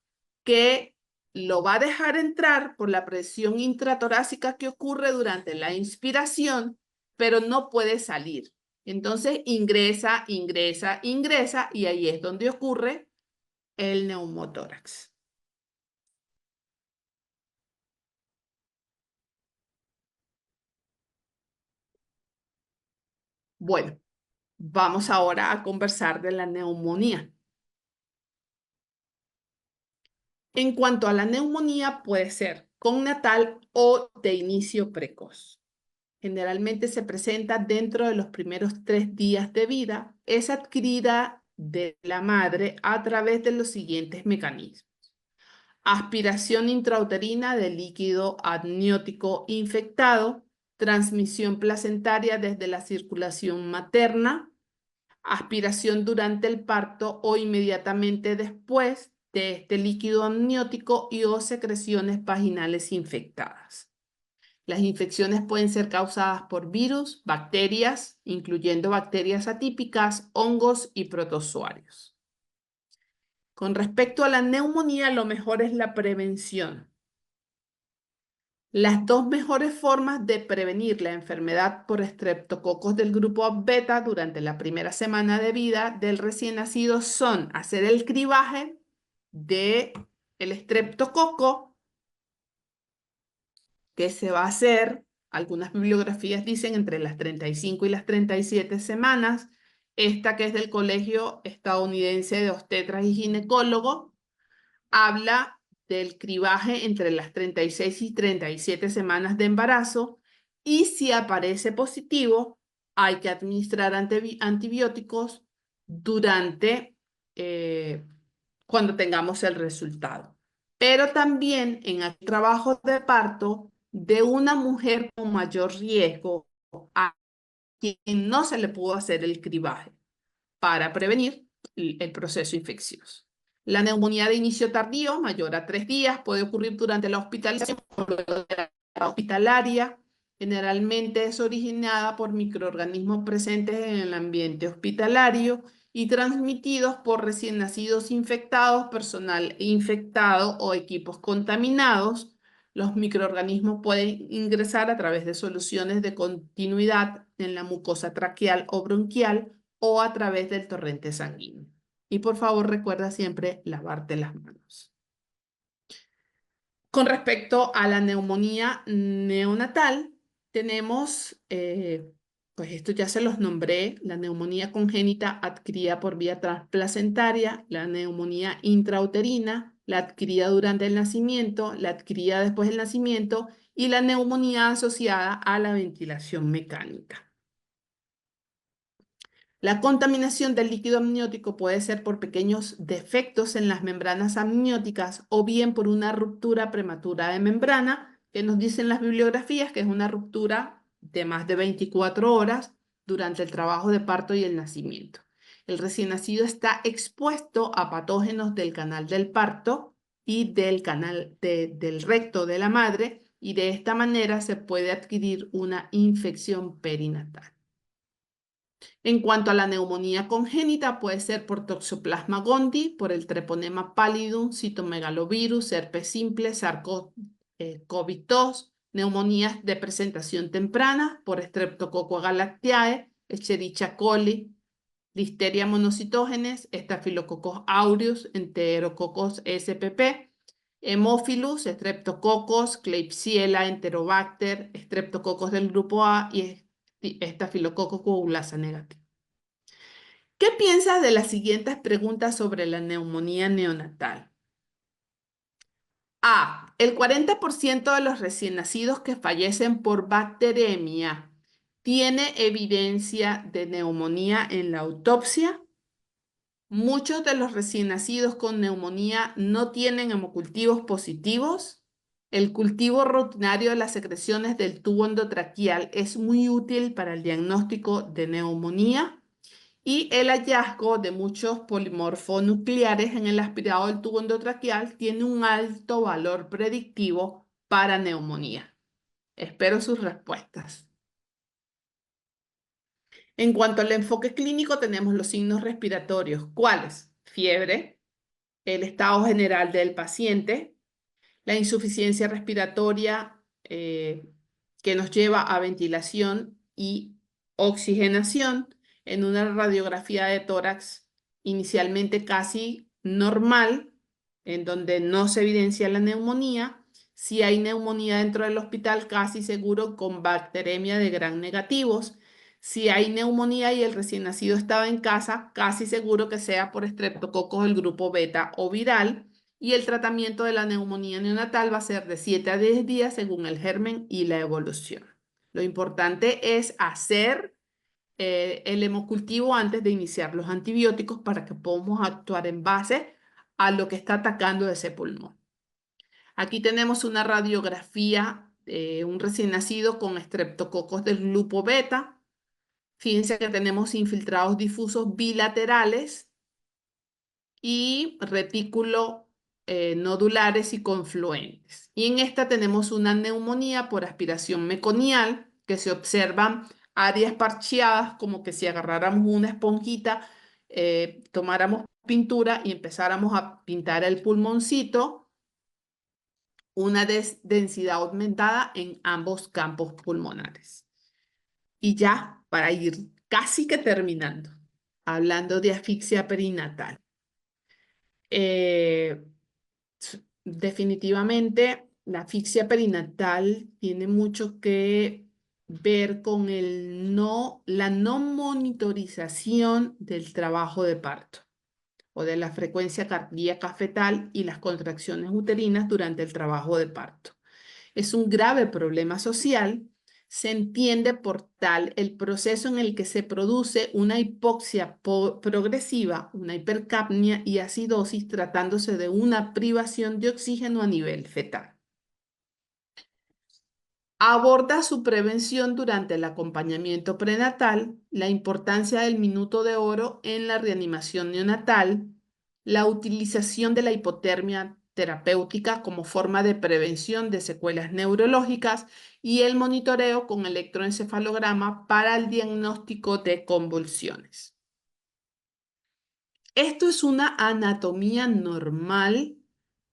que lo va a dejar entrar por la presión intratorácica que ocurre durante la inspiración, pero no puede salir. Entonces ingresa, ingresa, ingresa y ahí es donde ocurre el neumotórax. Bueno, vamos ahora a conversar de la neumonía. En cuanto a la neumonía, puede ser connatal o de inicio precoz. Generalmente se presenta dentro de los primeros 3 días de vida. Es adquirida de la madre a través de los siguientes mecanismos. Aspiración intrauterina de líquido amniótico infectado, transmisión placentaria desde la circulación materna, aspiración durante el parto o inmediatamente después de este líquido amniótico y o secreciones vaginales infectadas. Las infecciones pueden ser causadas por virus, bacterias, incluyendo bacterias atípicas, hongos y protozoarios. Con respecto a la neumonía, lo mejor es la prevención. Las 2 mejores formas de prevenir la enfermedad por estreptococos del grupo beta durante la primera semana de vida del recién nacido son hacer el cribaje del estreptococo, que se va a hacer, algunas bibliografías dicen entre las 35 y las 37 semanas. Esta, que es del Colegio Estadounidense de Obstetras y Ginecólogos, habla del cribaje entre las 36 y 37 semanas de embarazo y si aparece positivo, hay que administrar antibióticos durante cuando tengamos el resultado. Pero también en el trabajo de parto de una mujer con mayor riesgo a quien no se le pudo hacer el cribaje para prevenir el proceso infeccioso. La neumonía de inicio tardío, mayor a 3 días, puede ocurrir durante la hospitalización o luego de la hospitalaria. Generalmente es originada por microorganismos presentes en el ambiente hospitalario y transmitidos por recién nacidos infectados, personal infectado o equipos contaminados. Los microorganismos pueden ingresar a través de soluciones de continuidad en la mucosa traqueal o bronquial o a través del torrente sanguíneo. Y por favor recuerda siempre lavarte las manos. Con respecto a la neumonía neonatal, tenemos, pues esto ya se los nombré, la neumonía congénita adquirida por vía transplacentaria, la neumonía intrauterina, la adquirida durante el nacimiento, la adquirida después del nacimiento y la neumonía asociada a la ventilación mecánica. La contaminación del líquido amniótico puede ser por pequeños defectos en las membranas amnióticas o bien por una ruptura prematura de membrana, que nos dicen las bibliografías que es una ruptura de más de 24 horas durante el trabajo de parto y el nacimiento. El recién nacido está expuesto a patógenos del canal del parto y del canal del recto de la madre y de esta manera se puede adquirir una infección perinatal. En cuanto a la neumonía congénita, puede ser por Toxoplasma gondii, por el Treponema pallidum, citomegalovirus, herpes simple, SARS-CoV-2, neumonías de presentación temprana por Streptococcus galactiae, Escherichia coli, Listeria monocitógenes, Staphylococcus aureus, Enterococcus spp, Haemophilus, Streptococcus, Klebsiella, Enterobacter, Streptococcus del grupo A y Staphylococcus coagulasa negativo. ¿Qué piensas de las siguientes preguntas sobre la neumonía neonatal? A. El 40% de los recién nacidos que fallecen por bacteremia tiene evidencia de neumonía en la autopsia. Muchos de los recién nacidos con neumonía no tienen hemocultivos positivos. El cultivo rutinario de las secreciones del tubo endotraqueal es muy útil para el diagnóstico de neumonía. Y el hallazgo de muchos polimorfonucleares en el aspirado del tubo endotraqueal tiene un alto valor predictivo para neumonía. Espero sus respuestas. En cuanto al enfoque clínico, tenemos los signos respiratorios. ¿Cuáles? Fiebre, el estado general del paciente, la insuficiencia respiratoria que nos lleva a ventilación y oxigenación en una radiografía de tórax inicialmente casi normal, en donde no se evidencia la neumonía. Si hay neumonía dentro del hospital, casi seguro con bacteremia de gram negativos. Si hay neumonía y el recién nacido estaba en casa, casi seguro que sea por estreptococos del grupo beta o viral. Y el tratamiento de la neumonía neonatal va a ser de 7 a 10 días según el germen y la evolución. Lo importante es hacer el hemocultivo antes de iniciar los antibióticos para que podamos actuar en base a lo que está atacando ese pulmón. Aquí tenemos una radiografía de un recién nacido con estreptococos del grupo beta. Fíjense que tenemos infiltrados difusos bilaterales y retículo nodulares y confluentes. Y en esta tenemos una neumonía por aspiración meconial, que se observan áreas parcheadas, como que si agarráramos una esponjita, tomáramos pintura y empezáramos a pintar el pulmoncito, una densidad aumentada en ambos campos pulmonares. Y ya, para ir casi que terminando, hablando de asfixia perinatal. Eh, Definitivamente, la asfixia perinatal tiene mucho que ver con la no monitorización del trabajo de parto o de la frecuencia cardíaca fetal y las contracciones uterinas durante el trabajo de parto. Es un grave problema social. Se entiende por tal el proceso en el que se produce una hipoxia progresiva, una hipercapnia y acidosis tratándose de una privación de oxígeno a nivel fetal. Aborda su prevención durante el acompañamiento prenatal, la importancia del minuto de oro en la reanimación neonatal, la utilización de la hipotermia terapéutica como forma de prevención de secuelas neurológicas y el monitoreo con electroencefalograma para el diagnóstico de convulsiones. Esto es una anatomía normal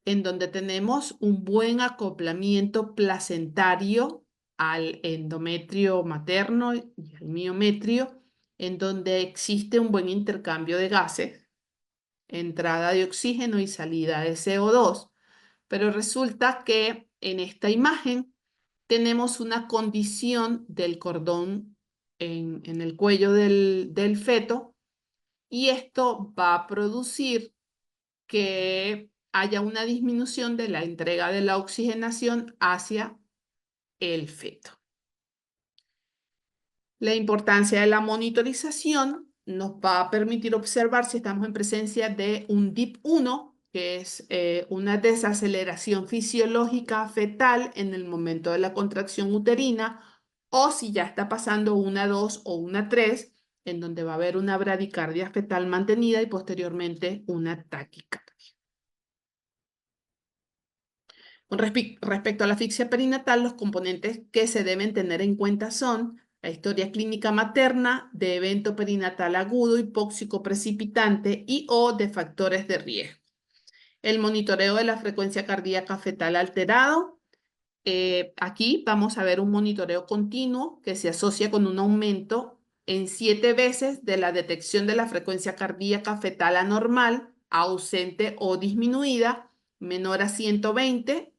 en donde tenemos un buen acoplamiento placentario al endometrio materno y al miometrio, en donde existe un buen intercambio de gases, entrada de oxígeno y salida de CO2. pero resulta que en esta imagen tenemos una condición del cordón en el cuello del feto y esto va a producir que haya una disminución de la entrega de la oxigenación hacia el feto. La importancia de la monitorización nos va a permitir observar si estamos en presencia de un DIP-1, que es una desaceleración fisiológica fetal en el momento de la contracción uterina, o si ya está pasando una 2 o una 3, en donde va a haber una bradicardia fetal mantenida y posteriormente una taquicardia. Con respecto a la asfixia perinatal, los componentes que se deben tener en cuenta son la historia clínica materna de evento perinatal agudo hipóxico precipitante y o de factores de riesgo. El monitoreo de la frecuencia cardíaca fetal alterado. Aquí vamos a ver un monitoreo continuo que se asocia con un aumento en 7 veces de la detección de la frecuencia cardíaca fetal anormal, ausente o disminuida, menor a 120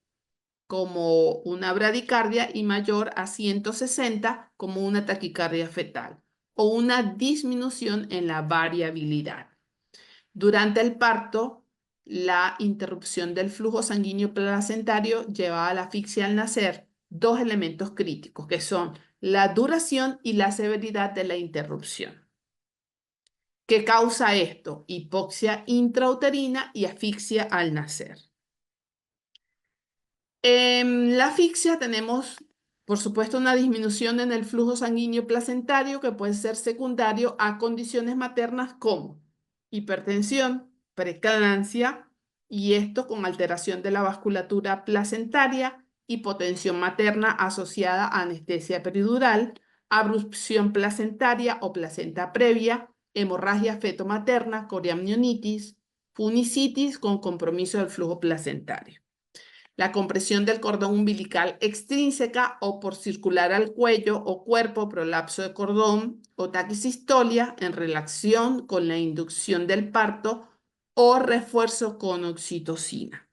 como una bradicardia y mayor a 160 como una taquicardia fetal o una disminución en la variabilidad. Durante el parto, la interrupción del flujo sanguíneo placentario lleva a la asfixia al nacer, dos elementos críticos que son la duración y la severidad de la interrupción. ¿Qué causa esto? Hipoxia intrauterina y asfixia al nacer. En la asfixia tenemos, por supuesto, una disminución en el flujo sanguíneo placentario que puede ser secundario a condiciones maternas como hipertensión, preeclampsia y esto con alteración de la vasculatura placentaria, hipotensión materna asociada a anestesia peridural, abrupción placentaria o placenta previa, hemorragia fetomaterna, coriamnionitis, funicitis con compromiso del flujo placentario. La compresión del cordón umbilical extrínseca o por circular al cuello o cuerpo, prolapso de cordón o taquisistolia en relación con la inducción del parto o refuerzo con oxitocina.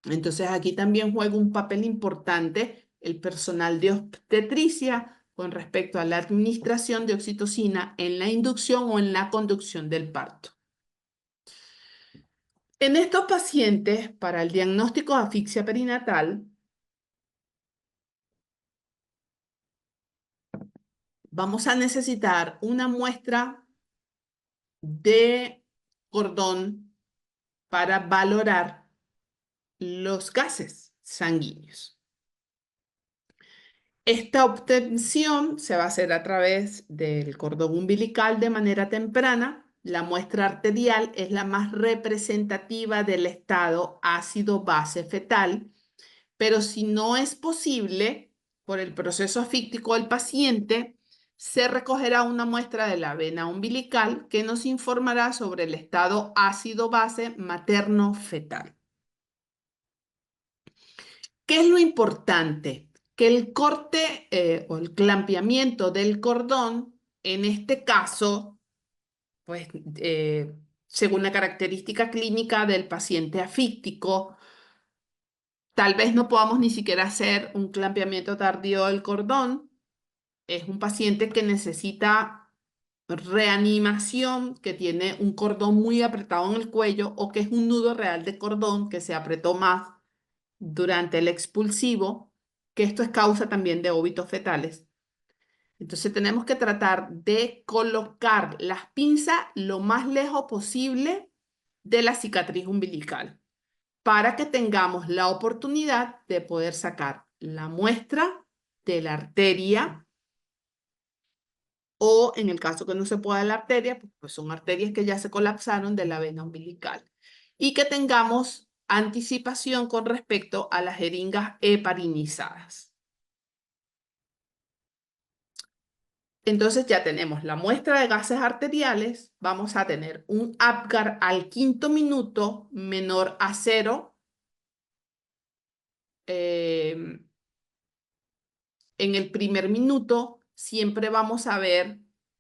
Entonces aquí también juega un papel importante el personal de obstetricia con respecto a la administración de oxitocina en la inducción o en la conducción del parto. En estos pacientes, para el diagnóstico de asfixia perinatal, vamos a necesitar una muestra de cordón para valorar los gases sanguíneos. Esta obtención se va a hacer a través del cordón umbilical de manera temprana. La muestra arterial es la más representativa del estado ácido-base fetal, pero si no es posible, por el proceso asfíctico del paciente, se recogerá una muestra de la vena umbilical que nos informará sobre el estado ácido-base materno-fetal. ¿Qué es lo importante? Que el corte o el clampeamiento del cordón, en este caso, pues según la característica clínica del paciente asfíctico, tal vez no podamos ni siquiera hacer un clampeamiento tardío del cordón. Es un paciente que necesita reanimación, que tiene un cordón muy apretado en el cuello o que es un nudo real de cordón que se apretó más durante el expulsivo, que esto es causa también de óbitos fetales. Entonces tenemos que tratar de colocar las pinzas lo más lejos posible de la cicatriz umbilical para que tengamos la oportunidad de poder sacar la muestra de la arteria o en el caso que no se pueda la arteria, pues son arterias que ya se colapsaron de la vena umbilical y que tengamos anticipación con respecto a las jeringas heparinizadas. Entonces ya tenemos la muestra de gases arteriales, vamos a tener un Apgar al 5.º minuto menor a 0. En el primer minuto siempre vamos a ver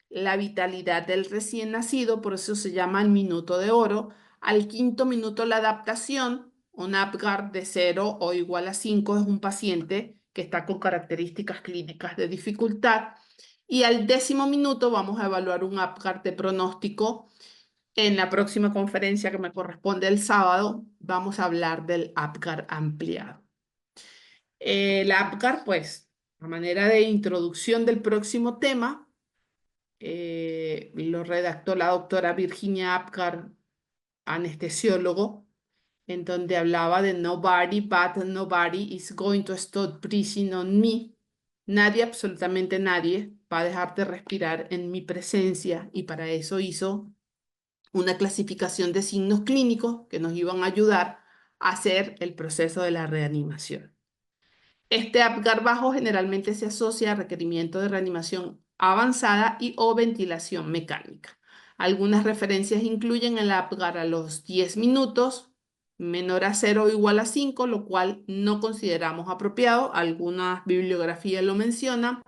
la vitalidad del recién nacido, por eso se llama el minuto de oro. Al 5.º minuto la adaptación Un APGAR de 0 o igual a 5 es un paciente que está con características clínicas de dificultad. Y al 10º minuto vamos a evaluar un APGAR de pronóstico. En la próxima conferencia que me corresponde el sábado, vamos a hablar del APGAR ampliado. El APGAR, pues, a manera de introducción del próximo tema, lo redactó la doctora Virginia Apgar, anestesiólogo, en donde hablaba de nobody but nobody is going to stop breathing on me. Nadie, absolutamente nadie, va a dejar de respirar en mi presencia, y para eso hizo una clasificación de signos clínicos que nos iban a ayudar a hacer el proceso de la reanimación. Este Apgar bajo generalmente se asocia a requerimiento de reanimación avanzada y o ventilación mecánica. Algunas referencias incluyen el Apgar a los 10 minutos, menor a 0 o igual a 5, lo cual no consideramos apropiado. Algunas bibliografías lo mencionan.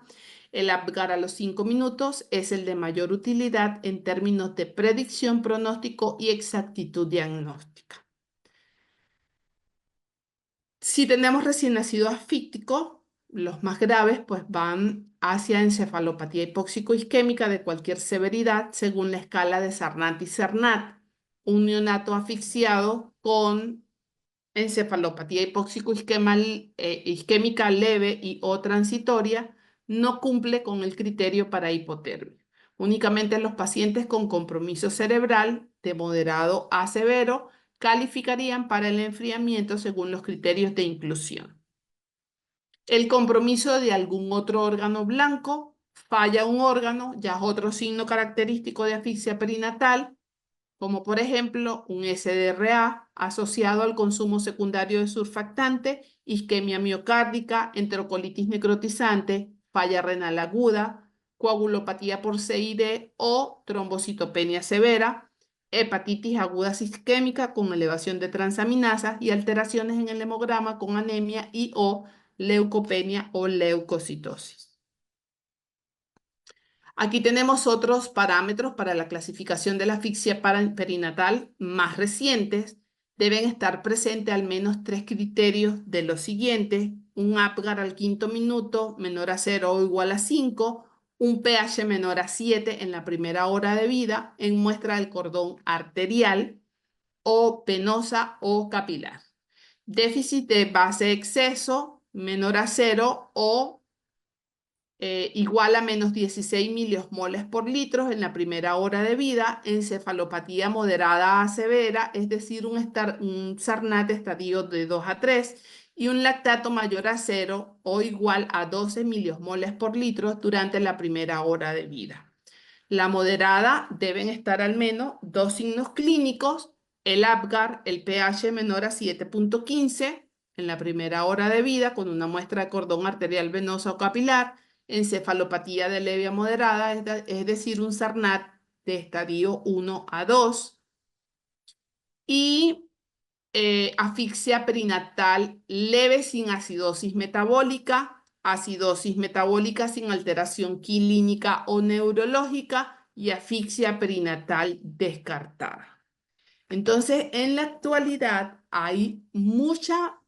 El Apgar a los 5 minutos es el de mayor utilidad en términos de predicción, pronóstico y exactitud diagnóstica. Si tenemos recién nacido asfíctico, los más graves pues van hacia encefalopatía hipóxico-isquémica de cualquier severidad según la escala de Sarnat y Cernat. Un neonato asfixiado con encefalopatía hipóxico-isquémica leve y o transitoria no cumple con el criterio para hipotermia. Únicamente los pacientes con compromiso cerebral de moderado a severo calificarían para el enfriamiento según los criterios de inclusión. El compromiso de algún otro órgano blanco, falla un órgano, ya es otro signo característico de asfixia perinatal, como por ejemplo un SDRA asociado al consumo secundario de surfactante, isquemia miocárdica, enterocolitis necrotizante, falla renal aguda, coagulopatía por CID o trombocitopenia severa, hepatitis aguda isquémica con elevación de transaminasas y alteraciones en el hemograma con anemia y o leucopenia o leucocitosis. Aquí tenemos otros parámetros para la clasificación de la asfixia perinatal más recientes. Deben estar presentes al menos 3 criterios de los siguientes: un Apgar al 5º minuto menor a 0 o igual a 5, un pH menor a 7 en la primera hora de vida en muestra del cordón arterial o venosa o capilar. Déficit de base exceso menor a 0 o igual a menos 16 miliosmoles por litro en la primera hora de vida, encefalopatía moderada a severa, es decir, un Sarnat estadio de 2 a 3 y un lactato mayor a 0 o igual a 12 miliosmoles por litro durante la primera hora de vida. La moderada deben estar al menos 2 signos clínicos: el Apgar, el pH menor a 7.15 en la primera hora de vida con una muestra de cordón arterial venosa o capilar, encefalopatía de leve a moderada, es decir, un Sarnat de estadio 1 a 2, y asfixia perinatal leve sin acidosis metabólica sin alteración clínica o neurológica y asfixia perinatal descartada. Entonces, en la actualidad hay mucha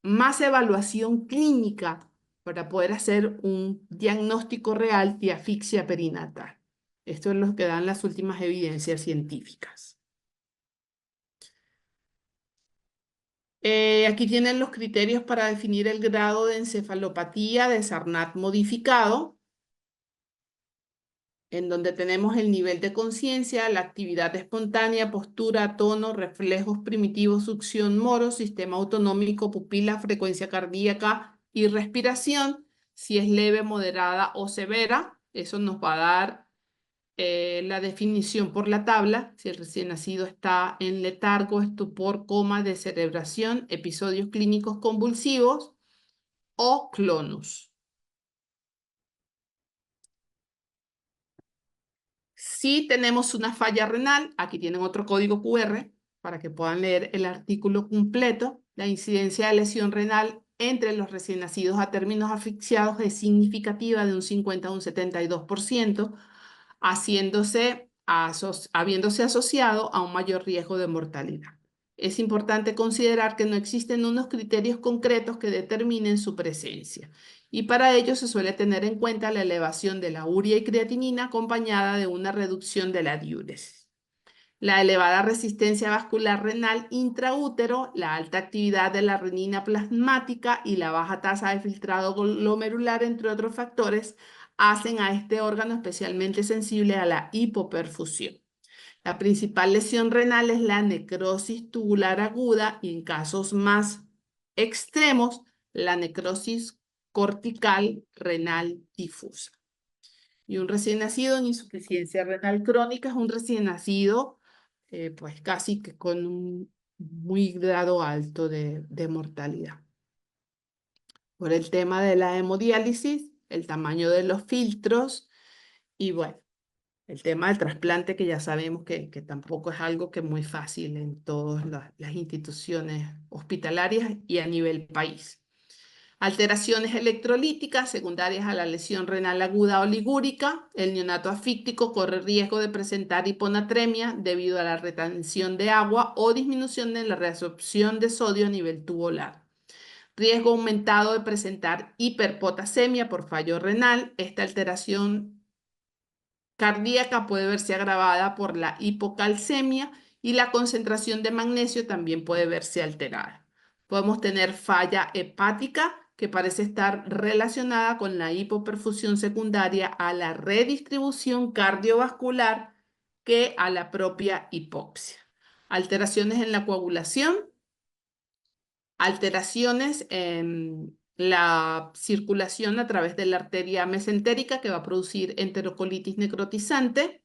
más evaluación clínica para poder hacer un diagnóstico real de asfixia perinatal. Esto es lo que dan las últimas evidencias científicas. Aquí tienen los criterios para definir el grado de encefalopatía de Sarnat modificado, en donde tenemos el nivel de conciencia, la actividad espontánea, postura, tono, reflejos primitivos, succión, moro, sistema autonómico, pupila, frecuencia cardíaca y respiración. Si es leve, moderada o severa, eso nos va a dar la definición por la tabla: si el recién nacido está en letargo, estupor, coma, descerebración, episodios clínicos convulsivos o clonus. Si tenemos una falla renal, aquí tienen otro código QR para que puedan leer el artículo completo. La incidencia de lesión renal entre los recién nacidos a términos asfixiados es significativa, de un 50 a un 72%, habiéndose asociado a un mayor riesgo de mortalidad. es importante considerar que no existen unos criterios concretos que determinen su presencia. Y para ello se suele tener en cuenta la elevación de la urea y creatinina acompañada de una reducción de la diuresis. La elevada resistencia vascular renal intraútero, la alta actividad de la renina plasmática y la baja tasa de filtrado glomerular, entre otros factores, hacen a este órgano especialmente sensible a la hipoperfusión. La principal lesión renal es la necrosis tubular aguda y en casos más extremos, la necrosis cortical renal difusa. Y un recién nacido en insuficiencia renal crónica es un recién nacido pues casi que con un muy grado alto de mortalidad. Por el tema de la hemodiálisis, el tamaño de los filtros y bueno, el tema del trasplante, que ya sabemos que tampoco es algo que es muy fácil en todas las instituciones hospitalarias y a nivel país. Alteraciones electrolíticas secundarias a la lesión renal aguda o ligúrica. El neonato asfíctico corre riesgo de presentar hiponatremia debido a la retención de agua o disminución en la reabsorción de sodio a nivel tubular. Riesgo aumentado de presentar hiperpotasemia por fallo renal. Esta alteración cardíaca puede verse agravada por la hipocalcemia y la concentración de magnesio también puede verse alterada. Podemos tener falla hepática que parece estar relacionada con la hipoperfusión secundaria a la redistribución cardiovascular que a la propia hipoxia. Alteraciones en la coagulación, alteraciones en la circulación a través de la arteria mesentérica que va a producir enterocolitis necrotizante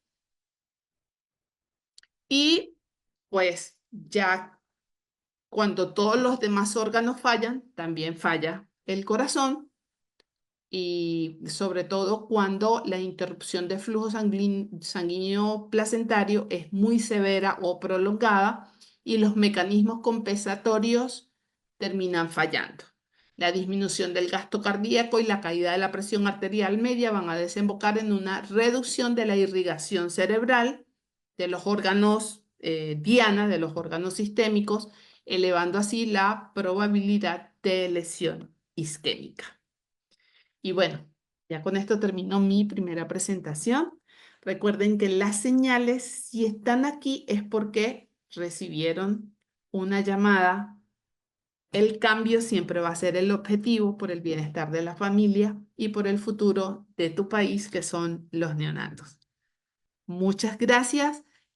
y pues ya cuando todos los demás órganos fallan, también falla el corazón y sobre todo cuando la interrupción de flujo sanguíneo placentario es muy severa o prolongada y los mecanismos compensatorios terminan fallando. La disminución del gasto cardíaco y la caída de la presión arterial media van a desembocar en una reducción de la irrigación cerebral de los órganos diana, de los órganos sistémicos, elevando así la probabilidad de lesión isquémica. Y bueno, ya con esto terminó mi primera presentación. Recuerden que las señales, si están aquí, es porque recibieron una llamada. El cambio siempre va a ser el objetivo por el bienestar de la familia y por el futuro de tu país, que son los neonatos. Muchas gracias.